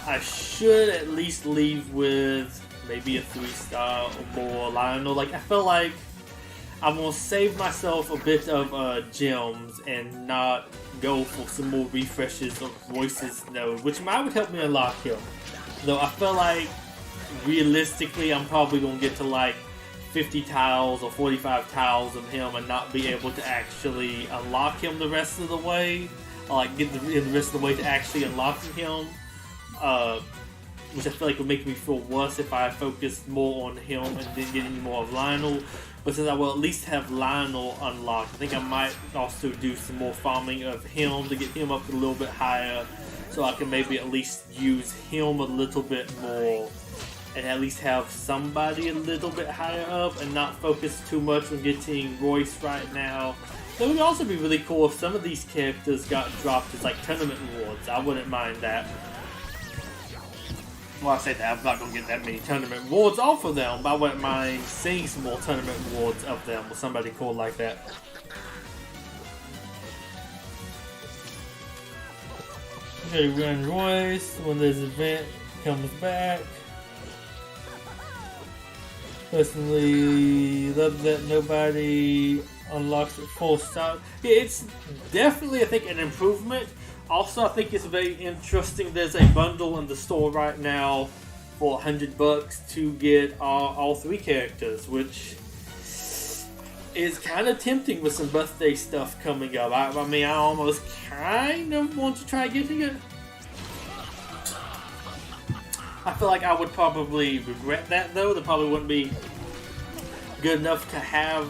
I should at least leave with maybe a 3-star or more Lionel. Like, I feel like I'm going to save myself a bit of gems and not go for some more refreshes of Royce's node, which might would help me unlock him. Though I feel like realistically I'm probably going to get to like 50 tiles or 45 tiles of him and not be able to actually unlock him the rest of the way. Like, get the rest of the way to actually unlocking him, which I feel like would make me feel worse if I focused more on him and didn't get any more of Lionel. But since I will at least have Lionel unlocked, I think I might also do some more farming of him to get him up a little bit higher, so I can maybe at least use him a little bit more and at least have somebody a little bit higher up and not focus too much on getting Royce right now. It would also be really cool if some of these characters got dropped as like tournament rewards. I wouldn't mind that. Well, I say that, I'm not going to get that many tournament rewards off of them, but I wouldn't mind seeing some more tournament rewards of them with somebody cool like that. Okay, run Royce when this event comes back. Personally, love that nobody unlocks at full stock. Yeah, it's definitely, I think, an improvement. Also, I think it's very interesting. There's a bundle in the store right now for $100 to get all 3 characters, which is kind of tempting with some birthday stuff coming up. I mean, I almost kind of want to try getting it. I feel like I would probably regret that, though. That probably wouldn't be good enough to have.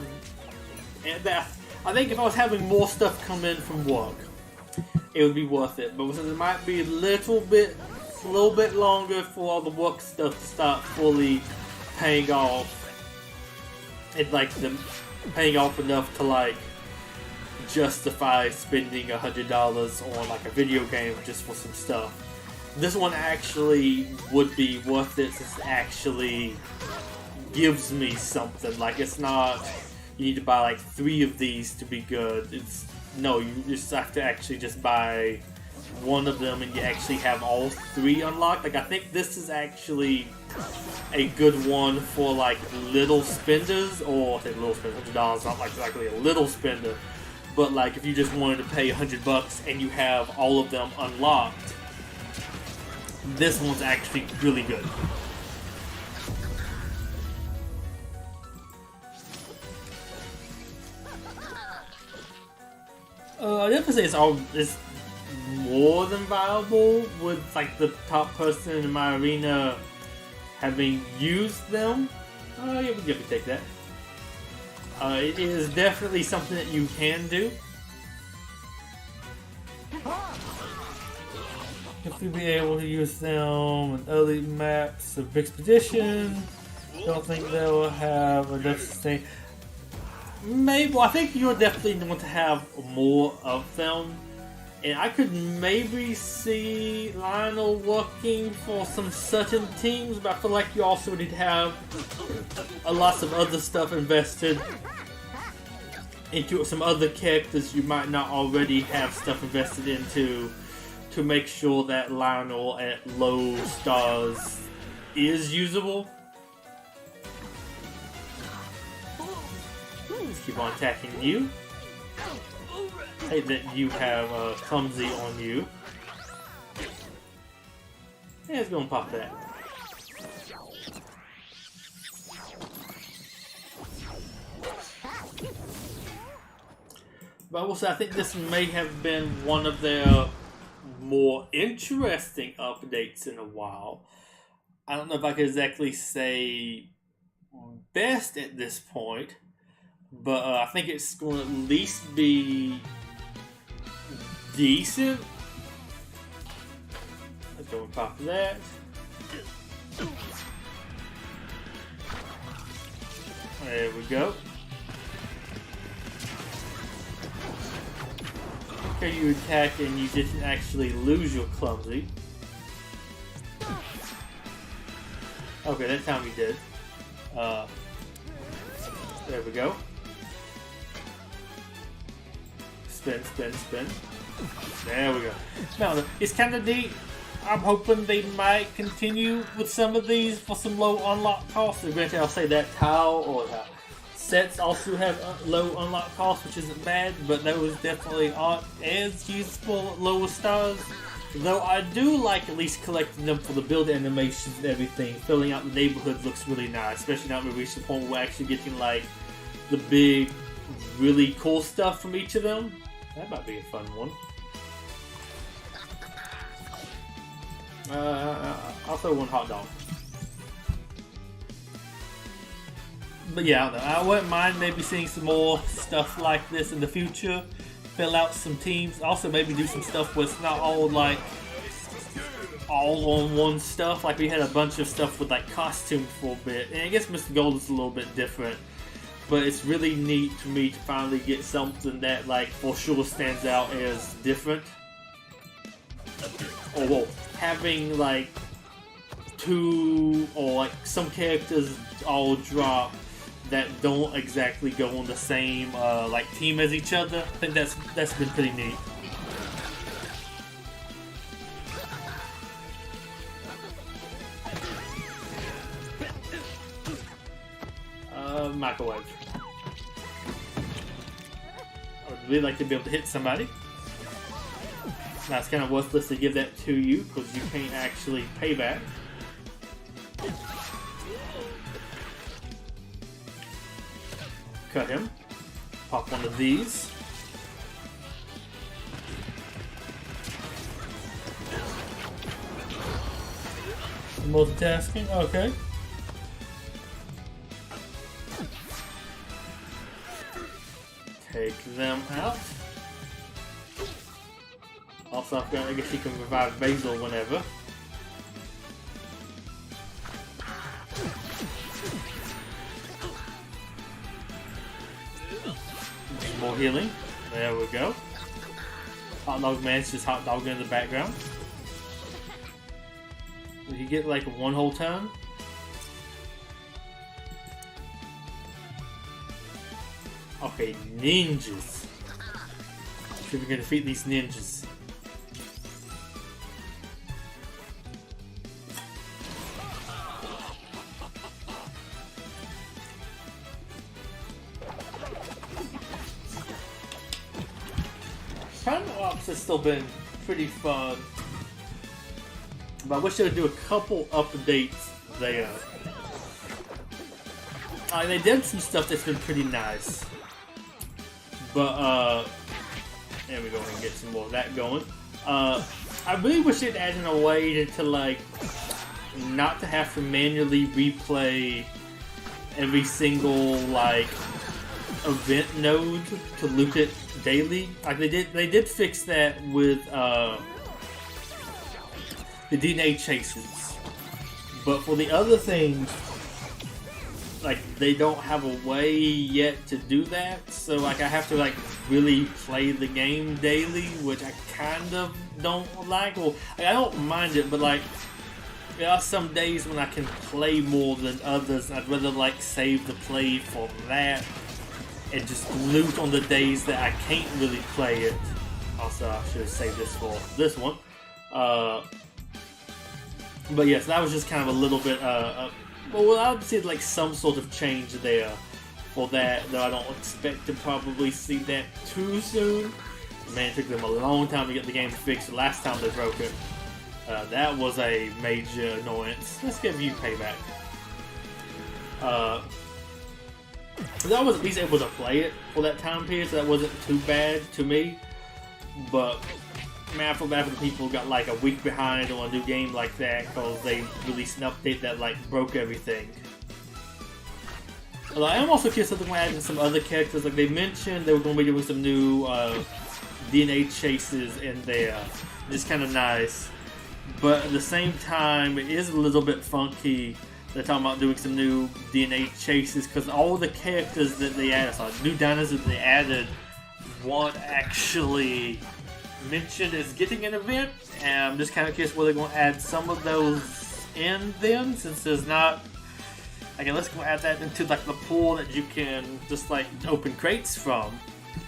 And I think if I was having more stuff come in from work, it would be worth it. But since it might be a little bit longer for all the work stuff to start fully paying off, and like them paying off enough to like justify spending $100 on like a video game just for some stuff. This one actually would be worth it since it actually gives me something. Like, it's not you need to buy like 3 of these to be good. It's no, you just have to actually just buy one of them and you actually have all 3 unlocked. Like, I think this is actually a good one for like little spenders, or I say little spenders, $100 not like exactly a little spender, but like if you just wanted to pay $100 and you have all of them unlocked, this one's actually really good. I definitely say it's more than viable with like the top person in my arena having used them. Yeah, we can take that. It is definitely something that you can do. If we be able to use them on early maps of Expedition, don't think they will have enough sustain. Maybe, well, I think you'll definitely want to have more of them. And I could maybe see Lionel working for some certain teams, but I feel like you also need to have a lot of other stuff invested into some other characters you might not already have stuff invested into to make sure that Lionel at low stars is usable. Let's keep on attacking you. Hate that you have Clumsy on you. Yeah, let's go and pop that. But I will say, I think this may have been one of their more interesting updates in a while. I don't know if I could exactly say best at this point, but I think it's going to at least be decent. Let's go and pop that. There we go. Okay, you attack and you didn't actually lose your clumsy. Okay, that time you did. There we go. Spin, spin, spin. There we go. Now, it's kind of neat. I'm hoping they might continue with some of these for some low unlock costs. Eventually, I'll say that tile or sets also have low unlock costs, which isn't bad, but those definitely aren't as useful at lower stars. Though I do like at least collecting them for the build animations and everything. Filling out the neighborhood looks really nice, especially now we reach the point where we're actually getting like the big, really cool stuff from each of them. That might be a fun one. I'll throw one hot dog. But yeah, I wouldn't mind maybe seeing some more stuff like this in the future. Fill out some teams. Also maybe do some stuff where it's not all like all on one stuff. Like we had a bunch of stuff with like costumes for a bit. And I guess Mr. Gold is a little bit different. But it's really neat to me to finally get something that like for sure stands out as different. Or well, having like two or like some characters all drop that don't exactly go on the same like team as each other. I think that's been pretty neat. Microwave. I would really like to be able to hit somebody. Now it's kind of worthless to give that to you because you can't actually pay back. Cut him. Pop one of these. Multitasking, okay. Take them out. Also, I guess you can revive Basil whenever. More healing. There we go. Hot Dog Man's just hot dogging in the background. Did he get like one whole turn? Okay, ninjas. See if we can defeat these ninjas. Primal Ops has still been pretty fun, but I wish they would do a couple updates there. They did some stuff that's been pretty nice, but there we go, and get some more of that going. I really wish they'd add in a way to like not to have to manually replay every single like event node to loot it daily. Like they did fix that with the DNA chases, but for the other things, like they don't have a way yet to do that. So like I have to like really play the game daily, which I kind of don't like. Well, I don't mind it, but like there are some days when I can play more than others. I'd rather like save the play for that and just loot on the days that I can't really play it. Also, I should have saved this for this one. But yes, that was just kind of a little bit. Well, I would say like some sort of change there for that. Though I don't expect to probably see that too soon. Man, it took them a long time to get the game fixed. The last time they broke it, that was a major annoyance. Let's give you payback. Because I was at least able to play it for that time period, so that wasn't too bad to me. But man, I feel bad for the people who got like a week behind on a new game like that because they released an update that like broke everything. I am also curious if they're going to add some other characters. Like they mentioned, they were going to be doing some new DNA chases in there. Just kind of nice. But at the same time, it is a little bit funky. They're talking about doing some new DNA chases because all the characters that they added, so new dinosaurs that they added, weren't actually mentioned as getting an event. And I'm just kind of curious whether they're going to add some of those in then, since there's not. Okay, let's go add that into like the pool that you can just like open crates from.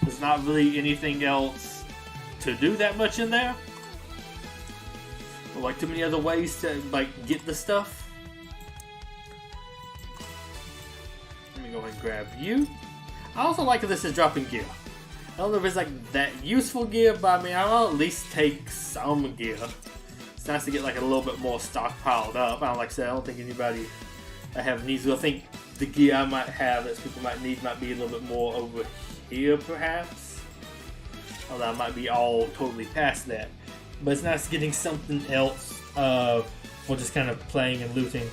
There's not really anything else to do that much in there. Or like too many other ways to like get the stuff. Let me go ahead and grab you. I also like that this is dropping gear. I don't know if it's like that useful gear, but I mean I'll at least take some gear. It's nice to get like a little bit more stockpiled up. Like I said, I don't think anybody I have needs. I think the gear I might have that people might need might be a little bit more over here, perhaps. Although I might be all totally past that. But it's nice getting something else for just kind of playing and looting.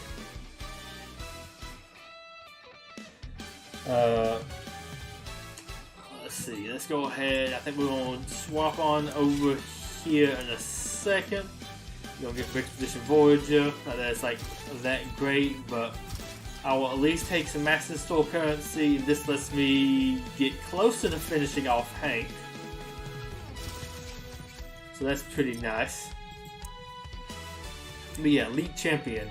Let's see. Let's go ahead. I think we're going to swap on over here in a second. We're going to get Brix Position Voyager. Not that it's like that great, but I will at least take some Master Store currency. This lets me get closer to finishing off Hank. So that's pretty nice. But yeah, Elite Champion.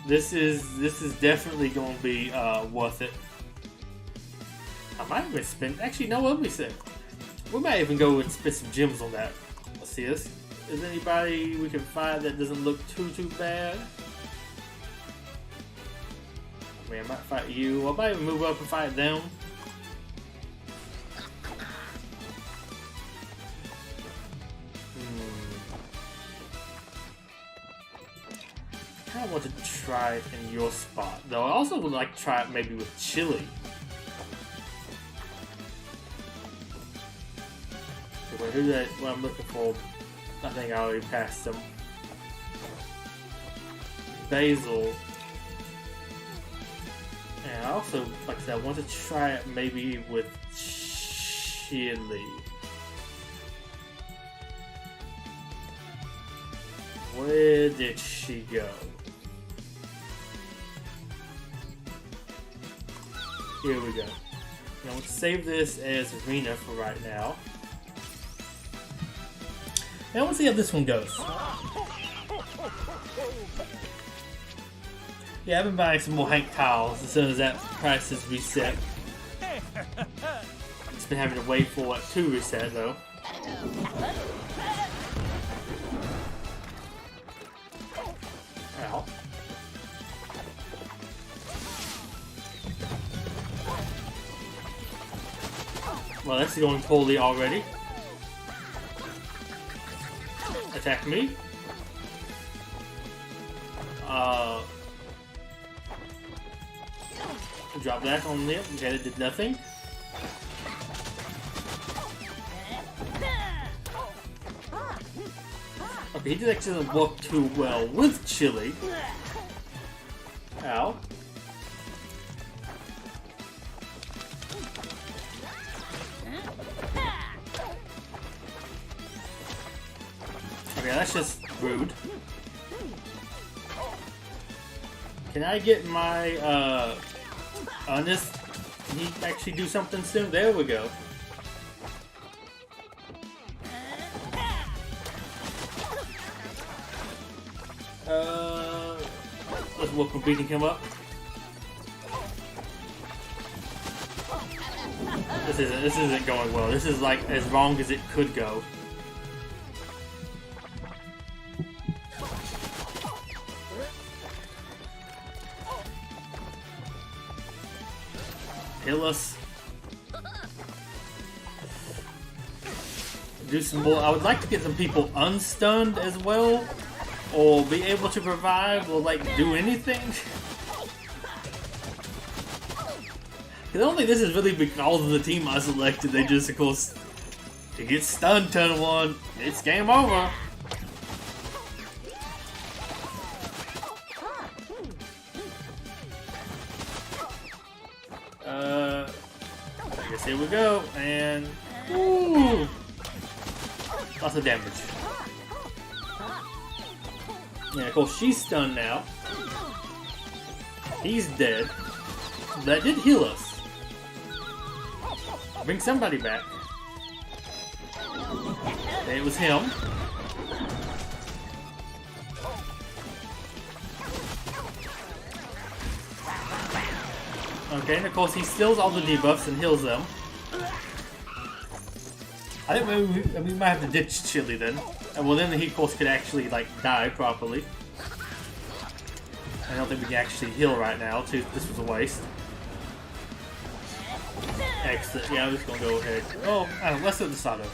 This is definitely going to be worth it. I might even spend. Actually, no, what we said. We might even go and spend some gems on that. Let's see this. Is anybody we can find that doesn't look too bad? I mean, I might fight you. I might even move up and fight them. I kind of want to try it in your spot, though. I also would like to try it maybe with Chili. Okay, who's that? What I'm looking for? I think I already passed him. Basil. And I also, like I said, I want to try it maybe with Chili. Where did she go? Here we go. Now let's save this as Arena for right now. Now let's see how this one goes. Yeah, I've been buying some more Hank tiles as soon as that price is reset. Just been having to wait for it to reset though. Ow. Well, that's going poorly already. Attack me. Drop that on there. Okay, it did nothing. Okay, he did actually work too well with Chili. Ow. Okay, that's just rude. Can I get my, on this, can he actually do something soon? There we go. Let's work on beating him up. This isn't going well. This is like as wrong as it could go. Kill us. Do some more. I would like to get some people unstunned as well, or be able to revive, or like do anything. I don't think this is really because of the team I selected. They just, of course, it gets stunned turn one. It's game over. course, here we go, and ooh, lots of damage. And of course, she's stunned now. He's dead. That did heal us. Bring somebody back. And it was him. Okay, and of course he steals all the debuffs and heals them. I think maybe we might have to ditch Chili then. And well, then he of course could actually like die properly. I don't think we can actually heal right now. Too, this was a waste. Excellent. Yeah, I'm just gonna go ahead. Oh, let's do the Sato.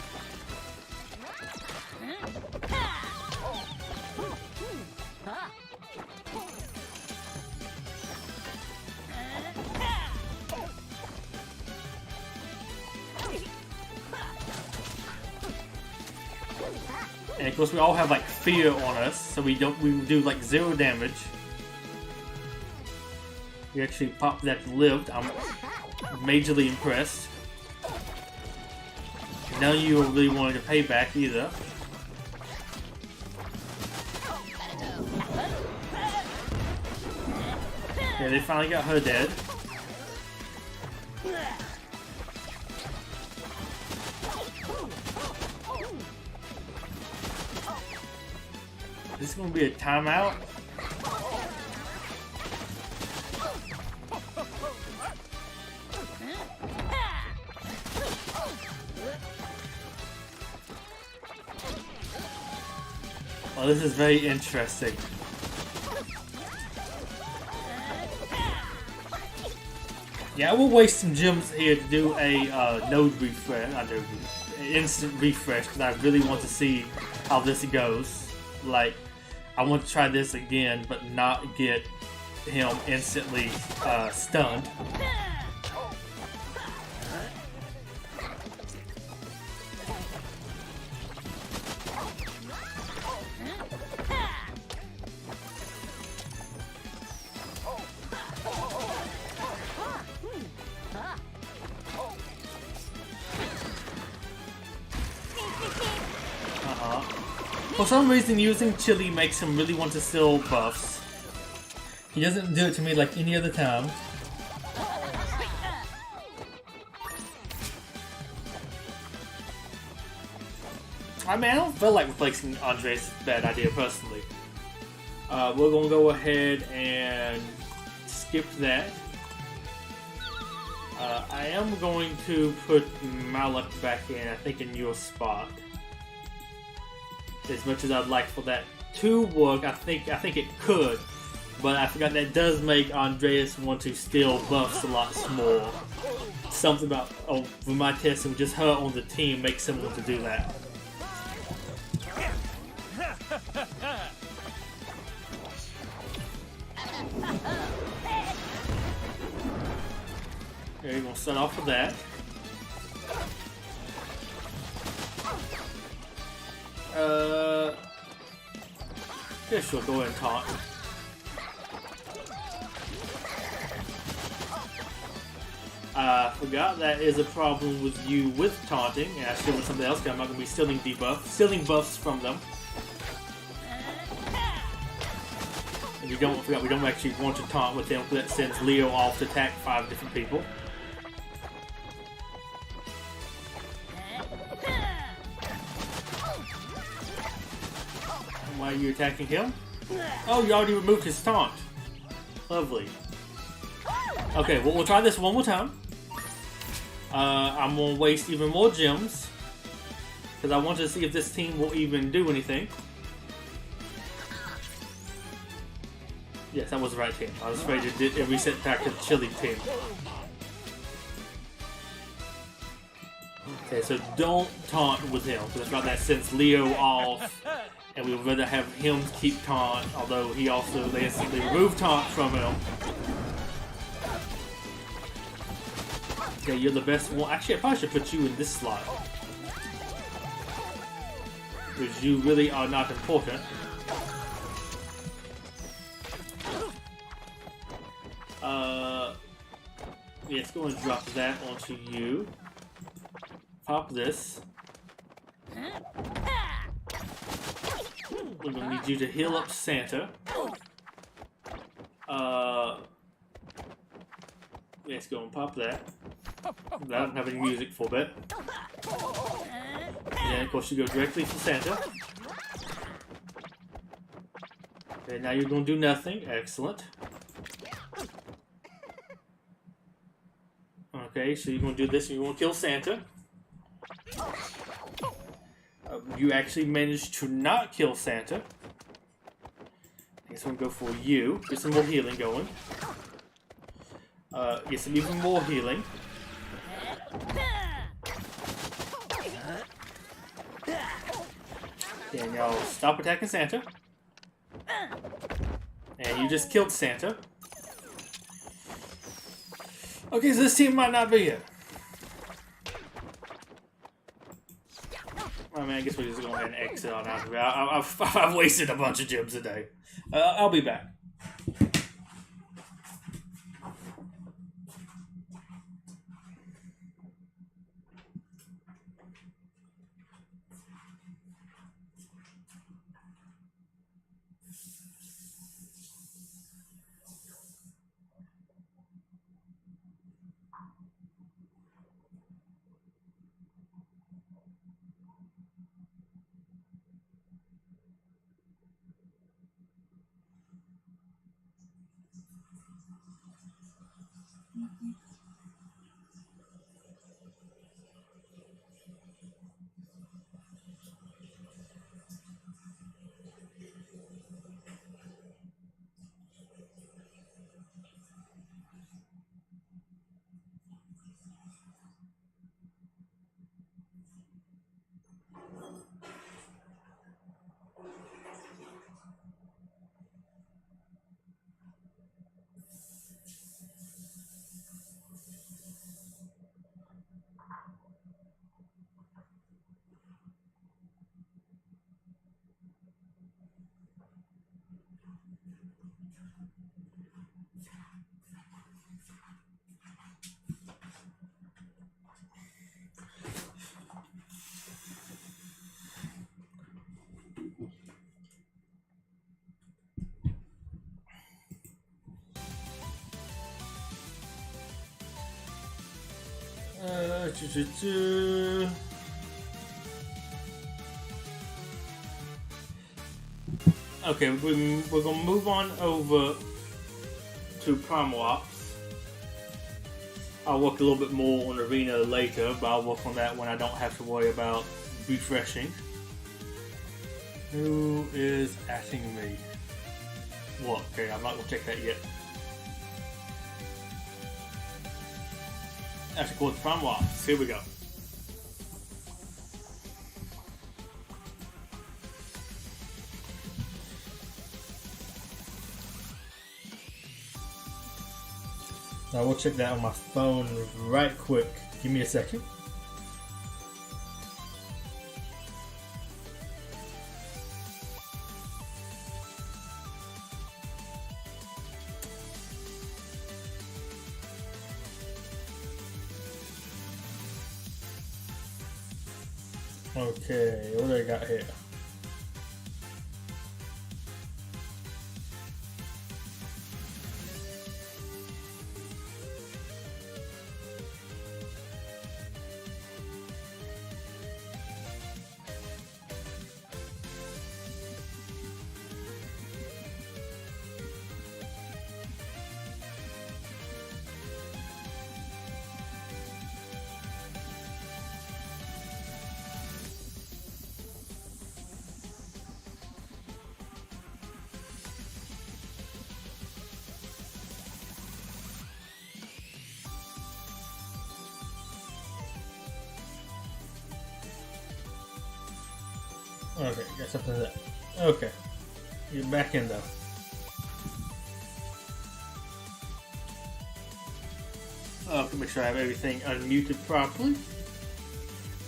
And of course we all have like fear on us, so we do like 0 damage. We actually popped that lived. I'm majorly impressed. None of you really wanted to pay back either. Yeah, they finally got her dead. This is gonna be a timeout. Oh, this is very interesting. Yeah, I will waste some gems here to do a node refresh, instant refresh, because I really want to see how this goes. Like, I want to try this again, but not get him instantly stunned. For some reason, using Chili makes him really want to steal buffs. He doesn't do it to me like any other time. I mean, I don't feel like replacing Andre's a bad idea, personally. We're gonna go ahead and skip that. I am going to put Malak back in, I think, in your spot. As much as I'd like for that to work, I think it could, but I forgot that does make Andreas want to steal buffs a lot more. Something about with my testing, just her on the team makes him want to do that. Okay, we're gonna start off with that. Yeah, sure, go ahead and taunt. Forgot that is a problem with you with taunting, and I should with something else, because I'm not going to be stealing buffs from them. And we don't actually want to taunt with them, because that sends Leo off to attack 5 different people. Why are you attacking him? Oh, you already removed his taunt. Lovely. Okay, well, we'll try this one more time. I'm going to waste even more gems, because I want to see if this team will even do anything. Yes, that was the right team. I was afraid it reset back to the Chili team. Okay, so don't taunt with him, because that sends Leo off. And we would rather have him keep taunt, although they instantly remove taunt from him. Okay, you're the best one. Actually, I probably should put you in this slot. Because you really are not important. Let's go and drop that onto you. Pop this. We're gonna need you to heal up Santa. Let's go and pop that. I don't have any music for a bit. And of course you go directly for Santa. Okay, now you're gonna do nothing. Excellent. Okay, so you're gonna do this and you're gonna kill Santa. You actually managed to not kill Santa. I guess I'm gonna go for you. Get some more healing going. Get some even more healing. Okay, now stop attacking Santa. And you just killed Santa. Okay, so this team might not be it. I mean, I guess we're just going to go ahead and exit on out of it. I've wasted a bunch of gems today. I'll be back. Okay, we're gonna move on over to Primal Ops. I'll work a little bit more on Arena later, but I'll work on that when I don't have to worry about refreshing. Who is atting me? What? Okay, I'm not gonna check that yet. That's called Primal Ops. Here we go. I will check that on my phone right quick. Give me a second. Okay, what do I got here? Okay, got something to that. Okay. You're back in though. Okay, make sure I have everything unmuted properly.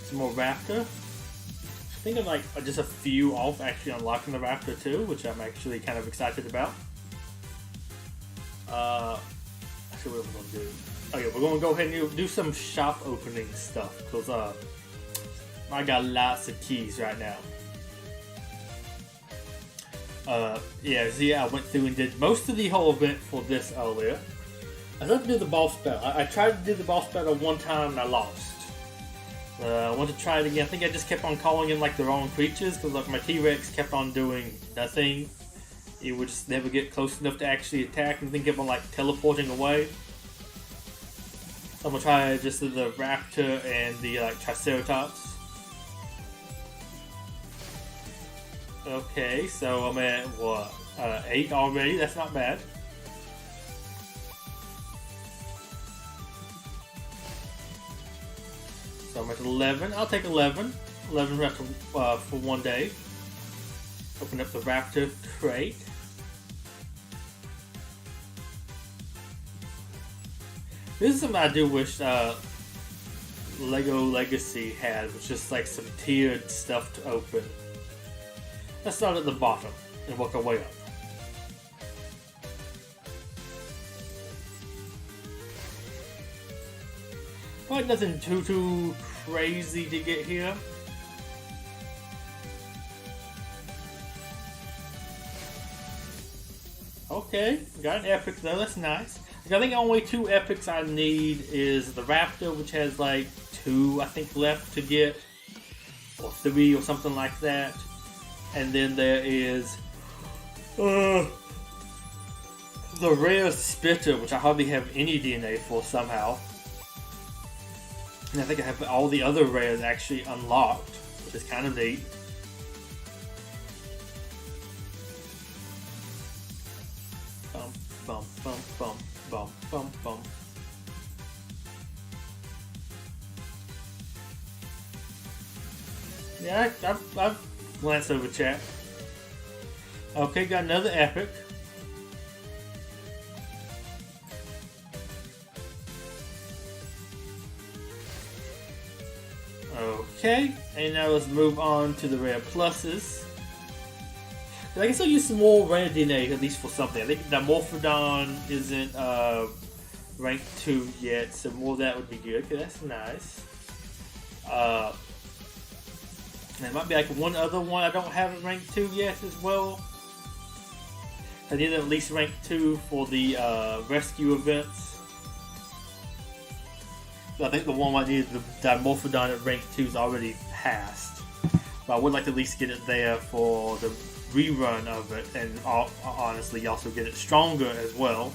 Some more Raptor. I think I'm like just a few off actually unlocking the Raptor too, which I'm actually kind of excited about. Actually, what I'm gonna do. Okay, we're gonna go ahead and do some shop opening stuff because I got lots of keys right now. Yeah, see, I went through and did most of the whole event for this earlier. I tried to do the boss battle. I tried to do the boss battle one time and I lost. I want to try it again. I think I just kept on calling in like the wrong creatures because like my T-Rex kept on doing nothing. It would just never get close enough to actually attack and then kept on like teleporting away. So I'm gonna try just the Raptor and the like Triceratops. Okay, so I'm at what? 8 already. That's not bad. So I'm at 11. I'll take 11. 11 for one day. Open up the Raptor crate. This is something I do wish Lego Legacy had, which just like some tiered stuff to open. Let's start at the bottom and work our way up. Probably nothing too crazy to get here. Okay, got an epic though, that's nice. I think only 2 epics I need is the Raptor, which has like 2 I think left to get, or 3 or something like that. And then there is the rare Spitter, which I hardly have any DNA for somehow. And I think I have all the other rares actually unlocked, which is kind of neat. Bum, bum, bum, bum, bum, bum, bum. Yeah, I've glanced over chat. Okay, got another epic. Okay, and now let's move on to the rare pluses. I guess I'll use some more rare DNA, at least for something. I think that Morphodon isn't rank 2 yet, so more of that would be good. Okay, that's nice. There might be like one other one I don't have at rank 2 yet as well. I need at least rank 2 for the rescue events. So I think the one I need, the Dimorphodon at rank 2 is already passed. But I would like to at least get it there for the rerun of it, and honestly also get it stronger as well.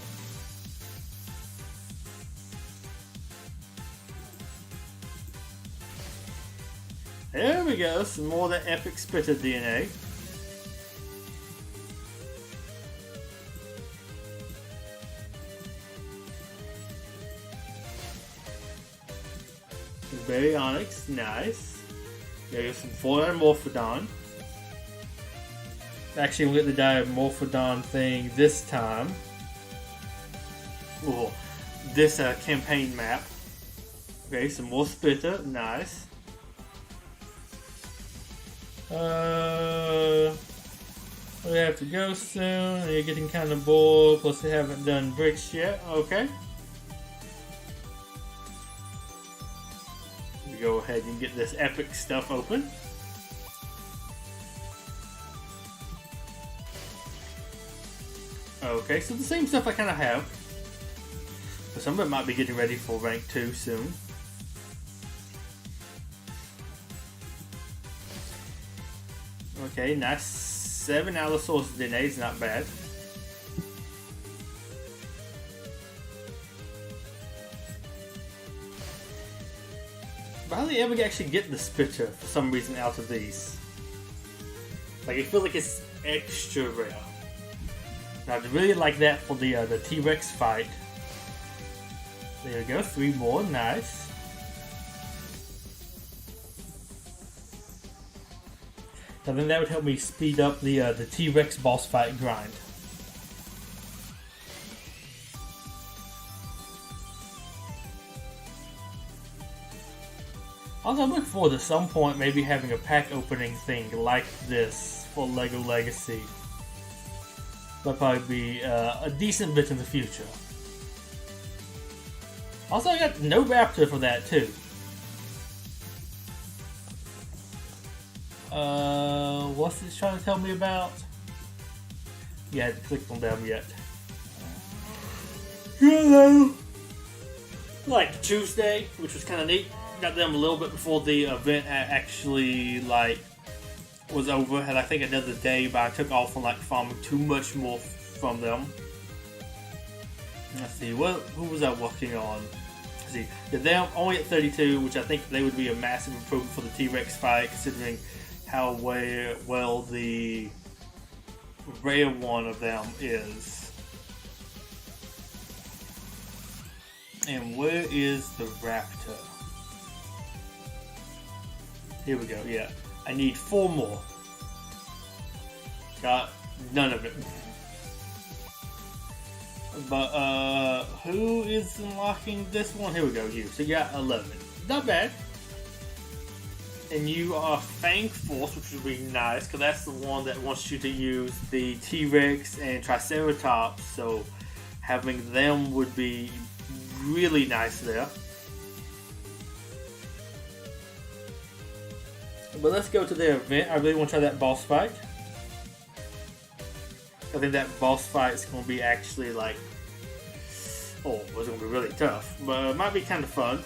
There we go, some more of that epic Spitter DNA. Baryonyx, nice. There's some 4 Morphodon. Actually, we'll get the Dimorphodon thing this time. Ooh, this campaign map. Okay, some more Spitter, nice. We have to go soon. You're getting kind of bored. Plus, they haven't done Brix yet. Okay. We go ahead and get this epic stuff open. Okay, so the same stuff I kind of have. But some of it might be getting ready for rank 2 soon. Okay, nice. 7 Allosaurus DNA is not bad. But how do you ever actually get the Spitter for some reason out of these? Like, I feel like it's extra rare. Now, I'd really like that for the T-Rex fight. There we go, 3 more, nice. I think that would help me speed up the T-Rex boss fight grind. Also, I'm looking forward to some point maybe having a pack opening thing like this for LEGO Legacy. That'll probably be a decent bit in the future. Also, I got no Raptor for that too. What's it trying to tell me about? Yeah, I hadn't clicked on them yet. Hello. Like Tuesday, which was kind of neat. Got them a little bit before the event actually was over. Had I think another day, but I took off on farming too much more from them. Let's see, who was I working on? Let's see, yeah, they're only at 32, which I think they would be a massive improvement for the T-Rex fight, considering how well the rare one of them is. And where is the Raptor? Here we go, yeah. I need 4 more. Got none of it. But, who is unlocking this one? Here we go, you. So you got 11. Not bad. And you are Fang Force, which would be nice, because that's the one that wants you to use the T-Rex and Triceratops, so having them would be really nice there. But let's go to their event. I really want to try that boss fight. I think that boss fight is going to be actually it's going to be really tough, but it might be kind of fun.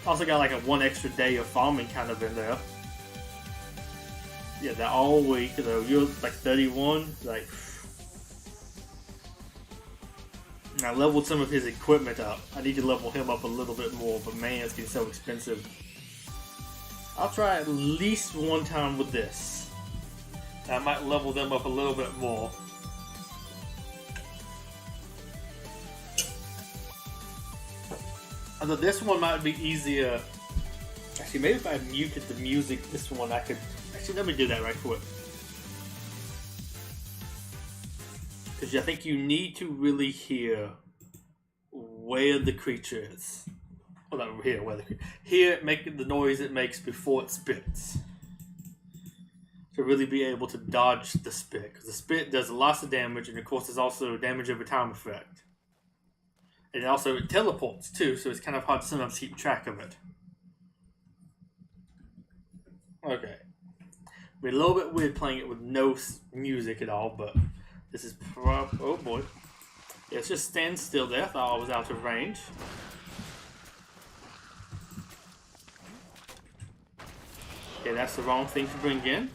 Also got a 1 extra day of farming kind of in there. Yeah, that all week though. You're 31, I leveled some of his equipment up. I need to level him up a little bit more, but man, it's getting so expensive. I'll try at least one time with this. I might level them up a little bit more. Although this one might be easier. Actually, maybe if I muted the music, this one I could. Actually, let me do that right quick. Because I think you need to really hear where the creature is. Hold on, here, where the creature. Hear make the noise it makes before it spits. To really be able to dodge the spit. Because the spit does lots of damage, and of course, there's also damage over time effect. And also it teleports too, so it's kind of hard to sometimes keep track of it. Okay. Be a little bit weird playing it with no music at all, but this is oh boy. Yeah, it's just stand still there. Thought I was out of range. Okay, that's the wrong thing to bring in.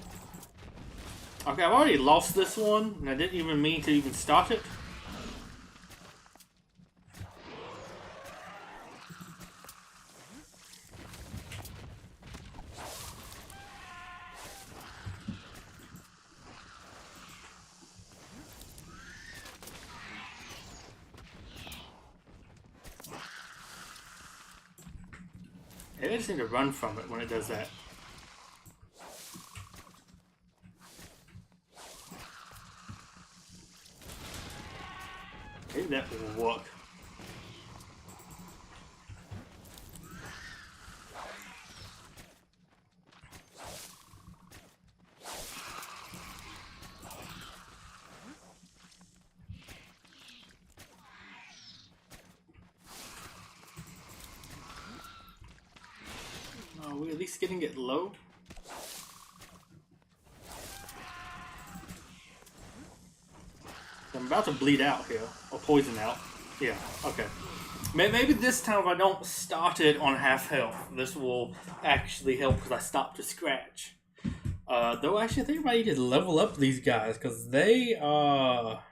Okay, I've already lost this one, and I didn't even mean to even start it. I just need to run from it when it does that. Maybe that will work. Are we at least getting it low? I'm about to bleed out here, or poison out. Yeah, okay. Maybe this time if I don't start it on half health, this will actually help because I stopped to scratch. Though actually I think I might need to level up these guys because they're not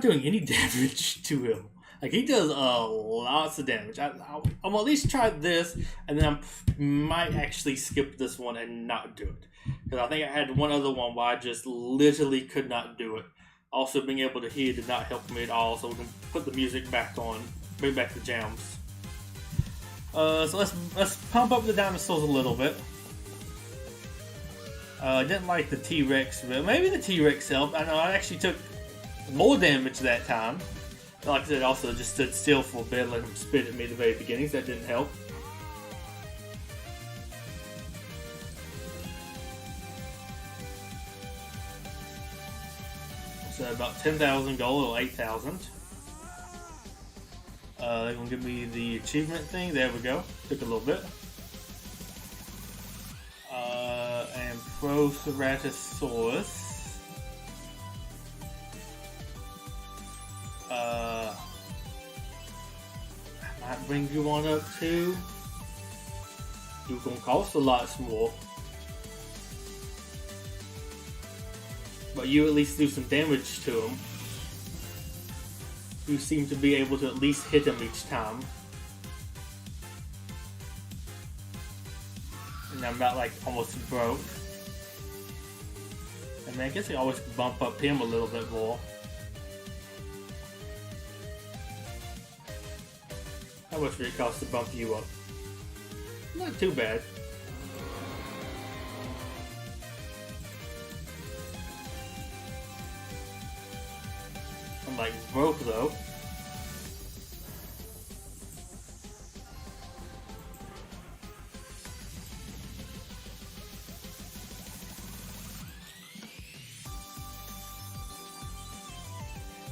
doing any damage to him. He does lots of damage. I'm gonna at least try this, and then I might actually skip this one and not do it. Because I think I had one other one where I just literally could not do it. Also, being able to hear did not help me at all, so we can put the music back on, bring back the jams. So let's pump up the dinosaurs a little bit. I didn't like the T-Rex, but maybe the T-Rex helped. I know I actually took more damage that time. Like I said, also just stood still for a bit, let him spit at me at the very beginning, so that didn't help. So about 10,000 gold or 8,000. They're gonna give me the achievement thing. There we go. Took a little bit. And Pro Ceratosaurus. I might bring you on up too. You're gonna cost a lot more. But you at least do some damage to him. You seem to be able to at least hit him each time. And I'm about like almost broke. I mean, I guess I always bump up him a little bit more. How much would it cost to bump you up? Not too bad. I'm like broke though.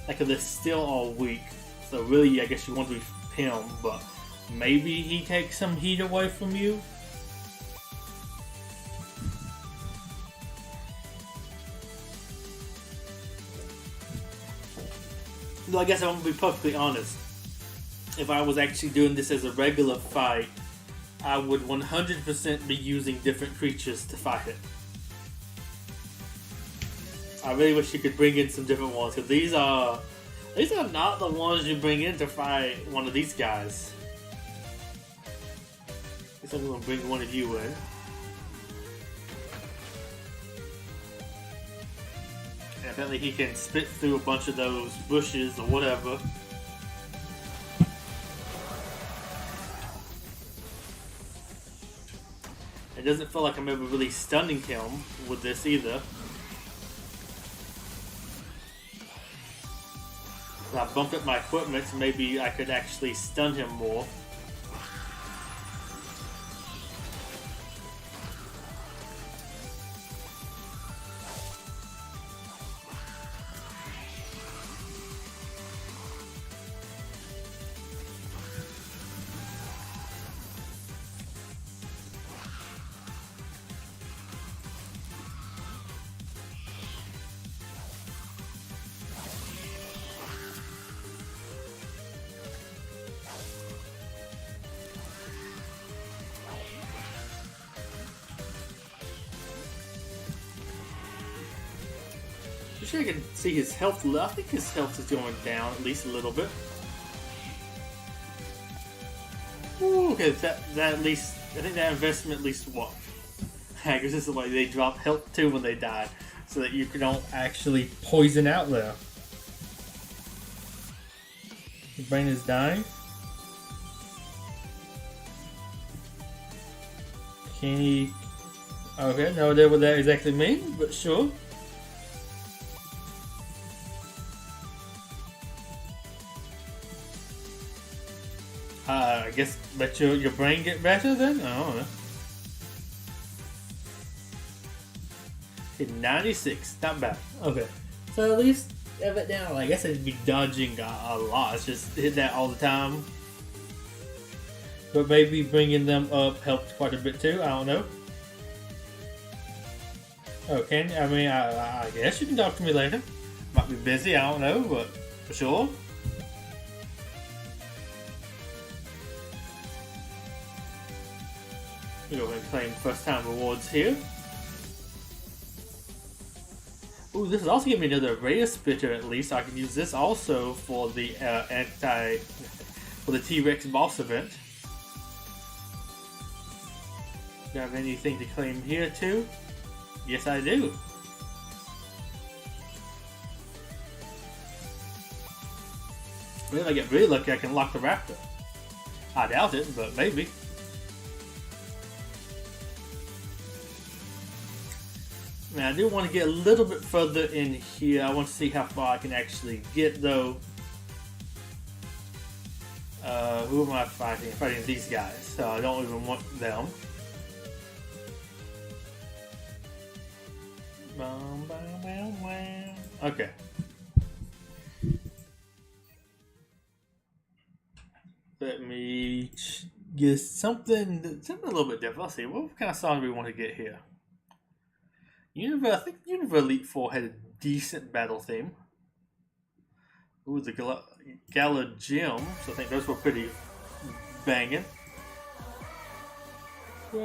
Like they're still all weak, so really I guess you want to be him, but maybe he takes some heat away from you. Though I guess I'm gonna be perfectly honest. If I was actually doing this as a regular fight, I would 100% be using different creatures to fight it. I really wish you could bring in some different ones, because these are not the ones you bring in to fight one of these guys. I guess I'm gonna bring one of you in. And apparently he can spit through a bunch of those bushes or whatever. It doesn't feel like I'm ever really stunning him with this either. If I bumped up my equipment, maybe I could actually stun him more. I'm sure I can see his health. I think his health is going down at least a little bit. Ooh, okay, that at least, I think that investment at least what? I guess this is why they drop health too when they die, so that you don't actually poison out there. Your brain is dying. Can he? Okay, no idea what that exactly means, but sure. I guess let your brain get better then? I don't know. Okay, 96, not bad. Okay, so at least have it down. I guess I'd be dodging a lot. It's just hit that all the time. But maybe bringing them up helped quite a bit too. I don't know. Okay, I mean, I guess you can talk to me later. Might be busy, I don't know, but for sure. Go ahead and claim first time rewards here. Ooh, this is also giving me another rare spitter at least. So I can use this also for the for the T-Rex boss event. Do I have anything to claim here too? Yes, I do. Well, if I get really lucky, I can lock the raptor. I doubt it, but maybe. Now, I do want to get a little bit further in here. I want to see how far I can actually get, though. Who am I fighting? I'm fighting these guys, so I don't even want them. Okay. get something a little bit different. Let's see, what kind of song do we want to get here? I think Universe Elite 4 had a decent battle theme. Ooh, the Gala Gym, so I think those were pretty banging. I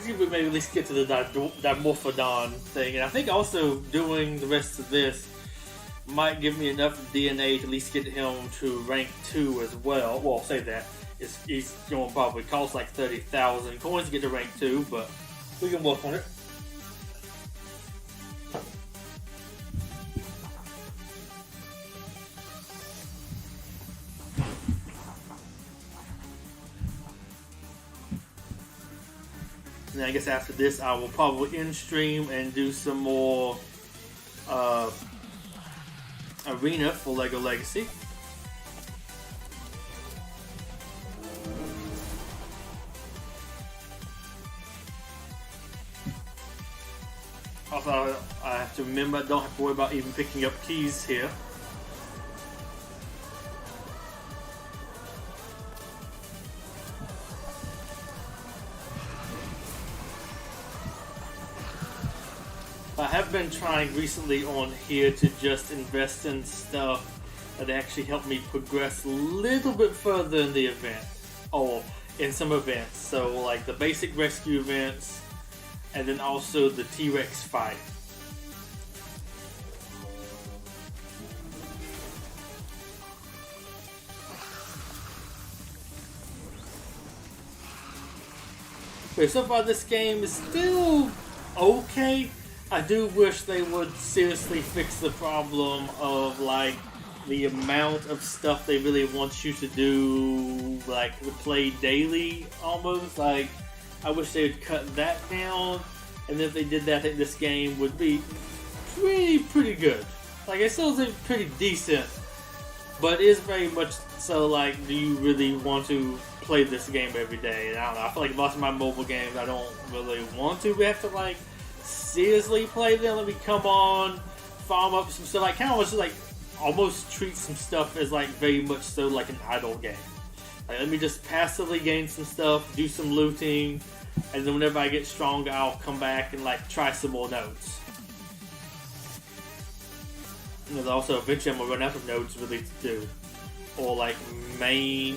think we maybe at least get to the Dimorphodon thing, and I think also doing the rest of this might give me enough DNA to at least get him to rank 2 as well. Well, I'll say that. He's going to probably cost like 30,000 coins to get to rank 2, but we can work on it. And I guess after this, I will probably end stream and do some more arena for LEGO Legacy. Also, I have to remember I don't have to worry about even picking up keys here. I have been trying recently on here to just invest in stuff that actually help me progress a little bit further in the event. Or in some events. So like the basic rescue events, and then also the T-Rex fight. Okay, so far this game is still okay. I do wish they would seriously fix the problem of like the amount of stuff they really want you to do, like to play daily almost. Like I wish they would cut that down, and if they did that, I think this game would be pretty good. Like it still is pretty decent, but it is very much so like, do you really want to play this game every day? And I don't know. I feel like lots of my mobile games I don't really want to. We have to like seriously play them. Let me come on, farm up some stuff. Like kind of like almost treat some stuff as like very much so like an idle game. Like let me just passively gain some stuff, do some looting, and then whenever I get stronger, I'll come back and like try some more nodes. And there's also eventually I'm gonna run out of nodes really to do, or like main,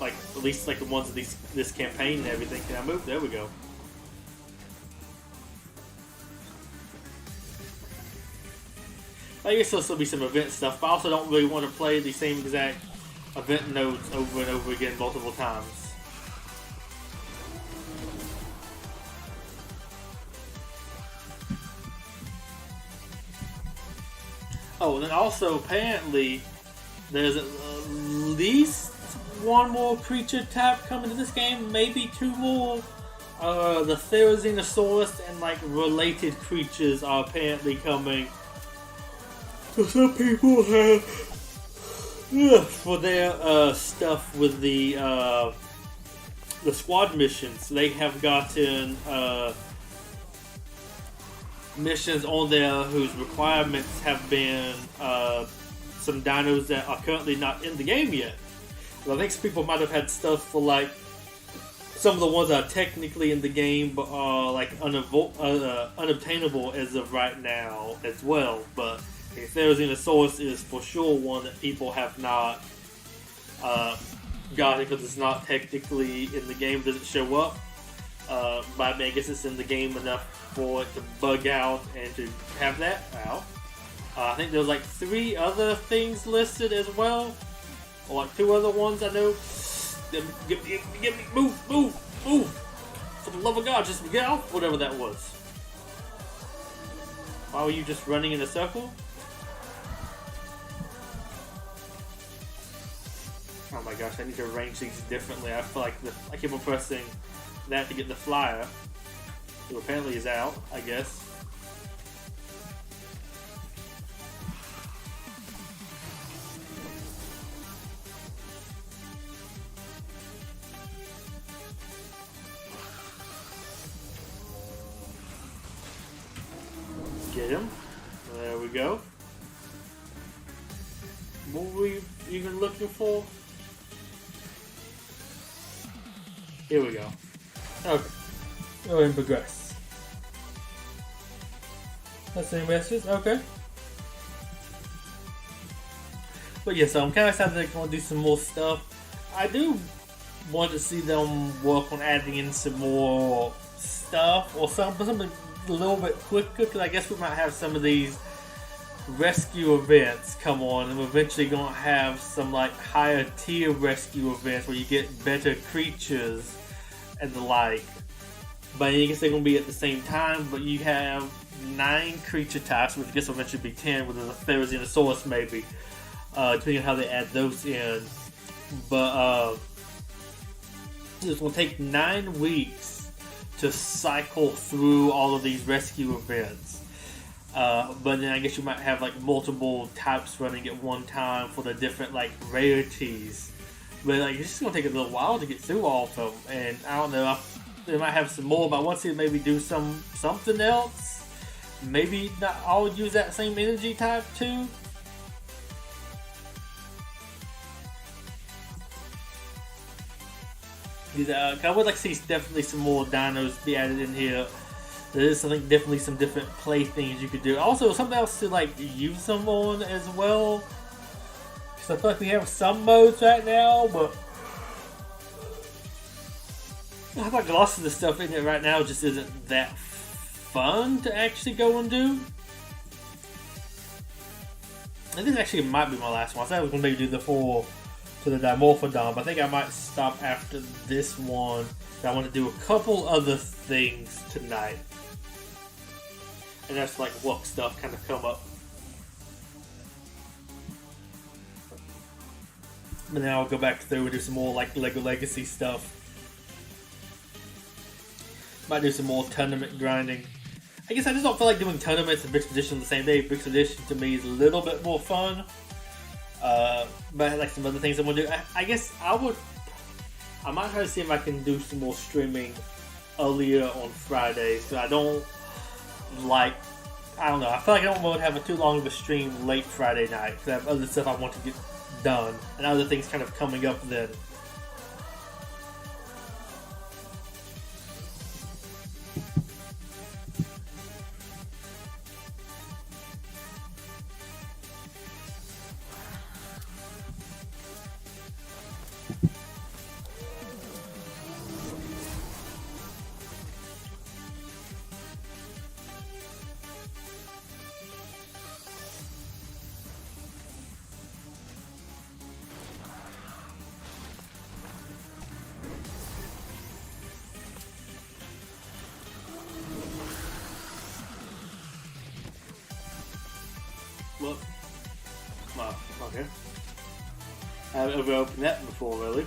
like at least like the ones of this campaign and everything. Can I move? There we go. I guess there'll still be some event stuff, but I also don't really want to play the same exact event nodes over and over again multiple times. Oh, and then also apparently there's at least one more creature type coming to this game, maybe 2 more. The Therizinosaurus and like related creatures are apparently coming. So some people have for their stuff with the squad missions, they have gotten missions on there whose requirements have been some dinos that are currently not in the game yet. But I think some people might have had stuff for like some of the ones that are technically in the game but are like unobtainable as of right now as well. But if Therizinosaurus is for sure one that people have not gotten because it's not technically in the game, doesn't show up. But I guess it's in the game enough for it to bug out and to have that out. I think there's like 3 other things listed as well, or like 2 other ones I know. Get me, move! For the love of God, just get off, whatever that was. Why were you just running in a circle? Oh my gosh, I need to arrange these differently. I feel like I keep on pressing that to get the flyer, who apparently is out, I guess. Get him. There we go. looking for. Here we go. Okay. Go ahead and progress. That's any messages? Okay. But yeah, so I'm kind of excited they're going to do some more stuff. I do want to see them work on adding in some more stuff or something a little bit quicker, because I guess we might have some of these rescue events come on, and we're eventually going to have some like higher tier rescue events where you get better creatures and the like. But I guess they're going to be at the same time, but you have 9 creature types, which I guess will eventually be 10 with a Therizinosaurus maybe, depending on how they add those in. But it's going to take 9 weeks to cycle through all of these rescue events. But then I guess you might have like multiple types running at one time for the different like rarities. But like it's just going to take a little while to get through all of them. And I don't know, they might have some more, but I want to see maybe do something else. Maybe not all use that same energy type too. I would like to see definitely some more dinos be added in here. There is something, definitely some different play things you could do. Also, something else to like use them on as well. Because I feel like we have some modes right now, but I feel like lots of the stuff in it right now just isn't that fun to actually go and do. And this actually might be my last one. I said I was going to maybe do the 4 to the Dimorphodon, but I think I might stop after this one. I want to do a couple other things tonight. And that's like work stuff kind of come up. But now I'll go back through and do some more like Lego Legacy stuff. Might do some more tournament grinding. I guess I just don't feel like doing tournaments and Brix Edition on the same day. Brix Edition to me is a little bit more fun. But I have like some other things I want to do. I guess I might try to see if I can do some more streaming earlier on Fridays. So I don't know. I feel like I don't want to have too long of a stream late Friday night because I have other stuff I want to get done and other things kind of coming up then. Look. Well, okay. I haven't ever opened that before, really.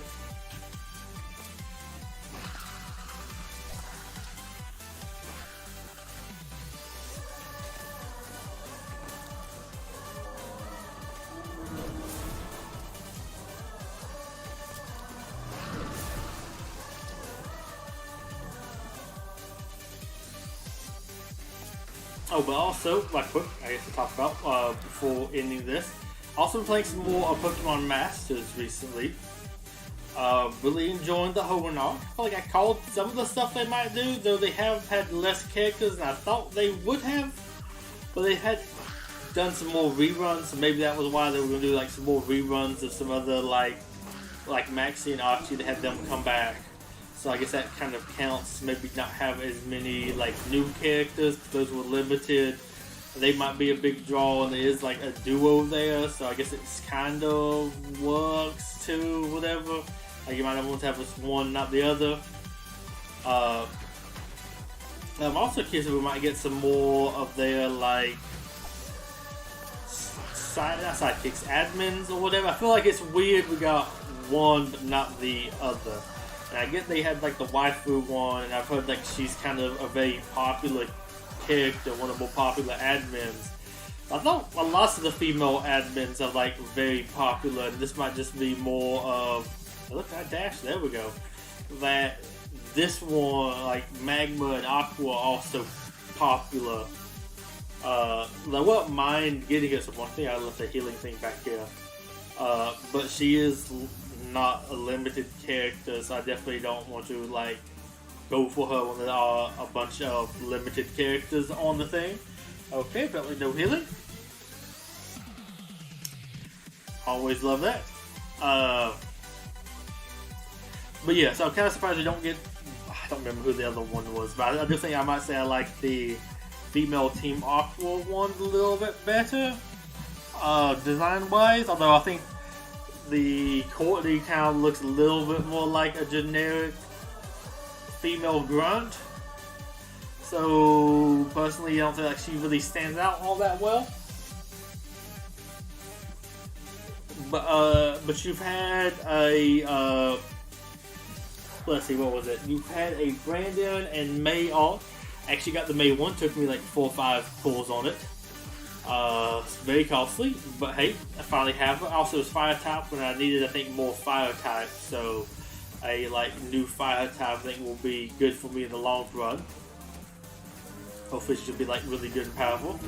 Oh, but also, like quick, I guess to talk about before ending this. Also been playing some more Pokemon Masters recently. Really enjoying the Hoenn arc. I feel like I called some of the stuff they might do, though they have had less characters than I thought they would have. But they had done some more reruns, so maybe that was why they were going to do like some more reruns of some other like Maxie and Archie. They had them come back. So I guess that kind of counts. Maybe not have as many like new characters. Those were limited. They might be a big draw, and there is like a duo there. So I guess it's kind of works too. Whatever. Like you might not want to have this one, not the other. I'm also curious if we might get some more of their like not sidekicks, admins or whatever. I feel like it's weird we got one but not the other. And I get they had like the waifu one, and I've heard like she's kind of a very popular character, one of the more popular admins. I thought a lot of the female admins are like very popular, and this might just be more of look at Dash, there we go. That this one, like Magma and Aqua, are also popular. I wouldn't mind getting it some more. I think I left the healing thing back here. But she is not a limited character, so I definitely don't want to like go for her when there are a bunch of limited characters on the thing. Okay, apparently no healing. Always love that. But yeah, so I'm kind of surprised we don't get. I don't remember who the other one was, but I do think I might say I like the female Team Aqua one a little bit better, design-wise. Although I think the Courtney kind of looks a little bit more like a generic female grunt. So personally, I don't feel like she really stands out all that well. But you've had a let's see, what was it? You've had a Brandon and May alt. Actually got the May one, took me like 4 or 5 pulls on it. It's very costly, but hey, I finally have it. Also, it's fire type when I needed, I think, more fire type. So a like new fire type, I think, will be good for me in the long run. Hopefully, it should be like really good and powerful.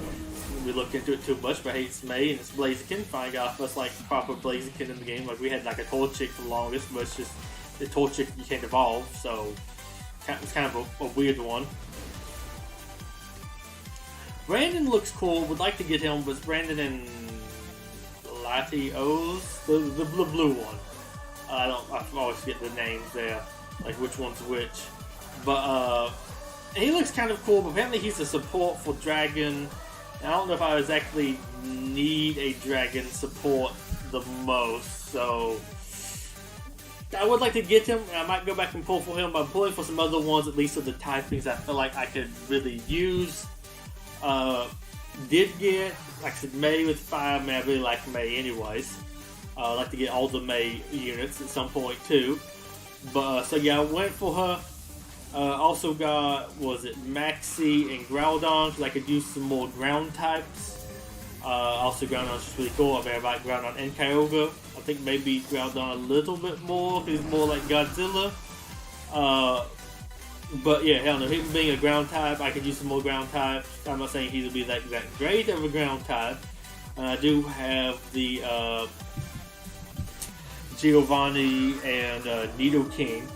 We look into it too much, but hey, it's May and it's Blaziken. Finally got first like proper Blaziken in the game. Like we had like a Torchic for the longest, but it's just the Torchic you can't evolve, so it's kind of a weird one. Brandon looks cool. Would like to get him, but it's Brandon and Latios, the blue one. I always forget the names there, like which one's which. But he looks kind of cool. But apparently he's a support for Dragon. And I don't know if I exactly need a Dragon support the most, so I would like to get him, and I might go back and pull for him, but I'm pulling for some other ones, at least of the typings I feel like I could really use. Did get, like I said, May with fire. I mean, I really like May anyways. I'd like to get all the May units at some point too. But, so yeah, I went for her. Also got, was it Maxi and Groudon, because I could use some more ground types. Also, Groudon's just really cool. I mean, I like Groudon and Kyogre. I think maybe Groudon a little bit more. He's more like Godzilla. But yeah, hell no. Him being a ground type, I could use some more ground types. I'm not saying he would be that great of a ground type. And I do have the Giovanni and Nidoking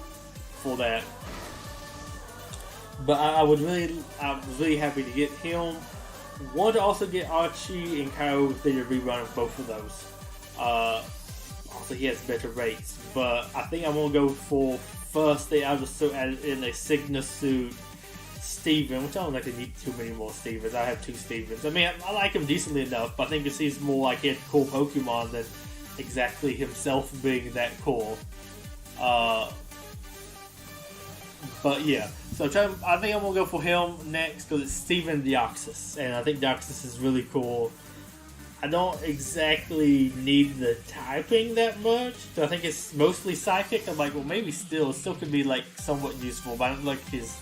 for that. But I was really happy to get him. Wanted to also get Archie and Kyogre. They did a rerun of both of those. Also, he has better rates. But I think I'm going to go for first. I was so added in a Signa suit Steven, which I don't like to need too many more Stevens. I have 2 Stevens. I mean, I like him decently enough, but I think it seems more like he had cool Pokemon than exactly himself being that cool. But yeah, so I think I'm going to go for him next because it's Steven Deoxys, and I think Deoxys is really cool. I don't exactly need the typing that much, so I think it's mostly Psychic. I'm like, well, maybe still could be like somewhat useful, but I don't like his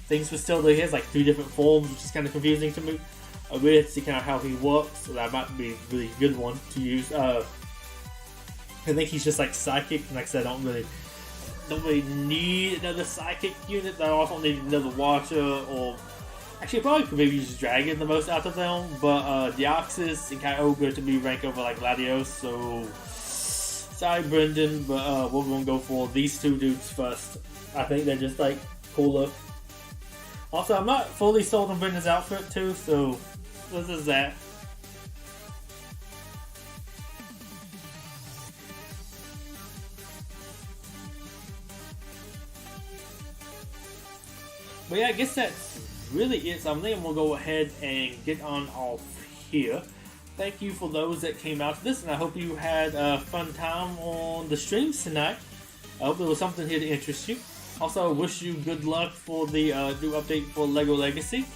things for still. He has like 3 different forms, which is kind of confusing to me. I really have to see kind of how he works, so that might be a really good one to use. I think he's just like Psychic, and like I said, I don't really need another Psychic unit. I also don't need another Water, or actually I probably could maybe use Dragon the most out of them, but Deoxys and Kyogre to be ranked over like Latios, so sorry Brendan, but we're gonna go for these 2 dudes first. I think they're just like cooler. Also, I'm not fully sold on Brendan's outfit too, so this is that. But yeah, I guess that's really it. So I think I'm going to go ahead and get on off here. Thank you for those that came out to this, and I hope you had a fun time on the streams tonight. I hope there was something here to interest you. Also, I wish you good luck for the new update for LEGO Legacy.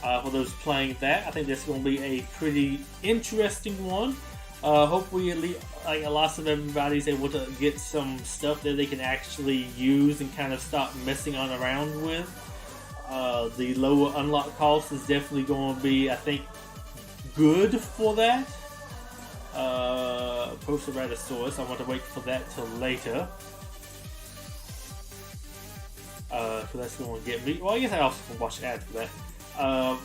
For those playing that, I think that's going to be a pretty interesting one. Hopefully, at least, like lots of everybody's able to get some stuff that they can actually use and kind of stop messing around with. The lower unlock cost is definitely going to be, I think, good for that. Posteratosaurus, I want to wait for that till later. So that's going to get me. Well, I guess I also can watch ads for that.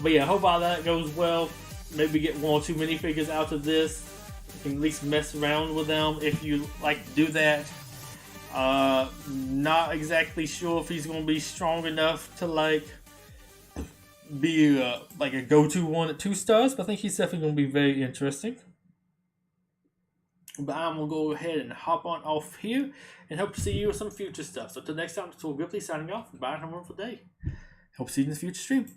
But yeah, I hope all that goes well. Maybe get 1 or 2 minifigures out of this. You can at least mess around with them if you like to do that. Not exactly sure if he's going to be strong enough to like be like a go-to one at 2 stars, but I think he's definitely going to be very interesting. But I'm going to go ahead and hop on off here and hope to see you with some future stuff. So until next time, Betuor Gripley signing off. Bye and have a wonderful day. Hope to see you in the future stream.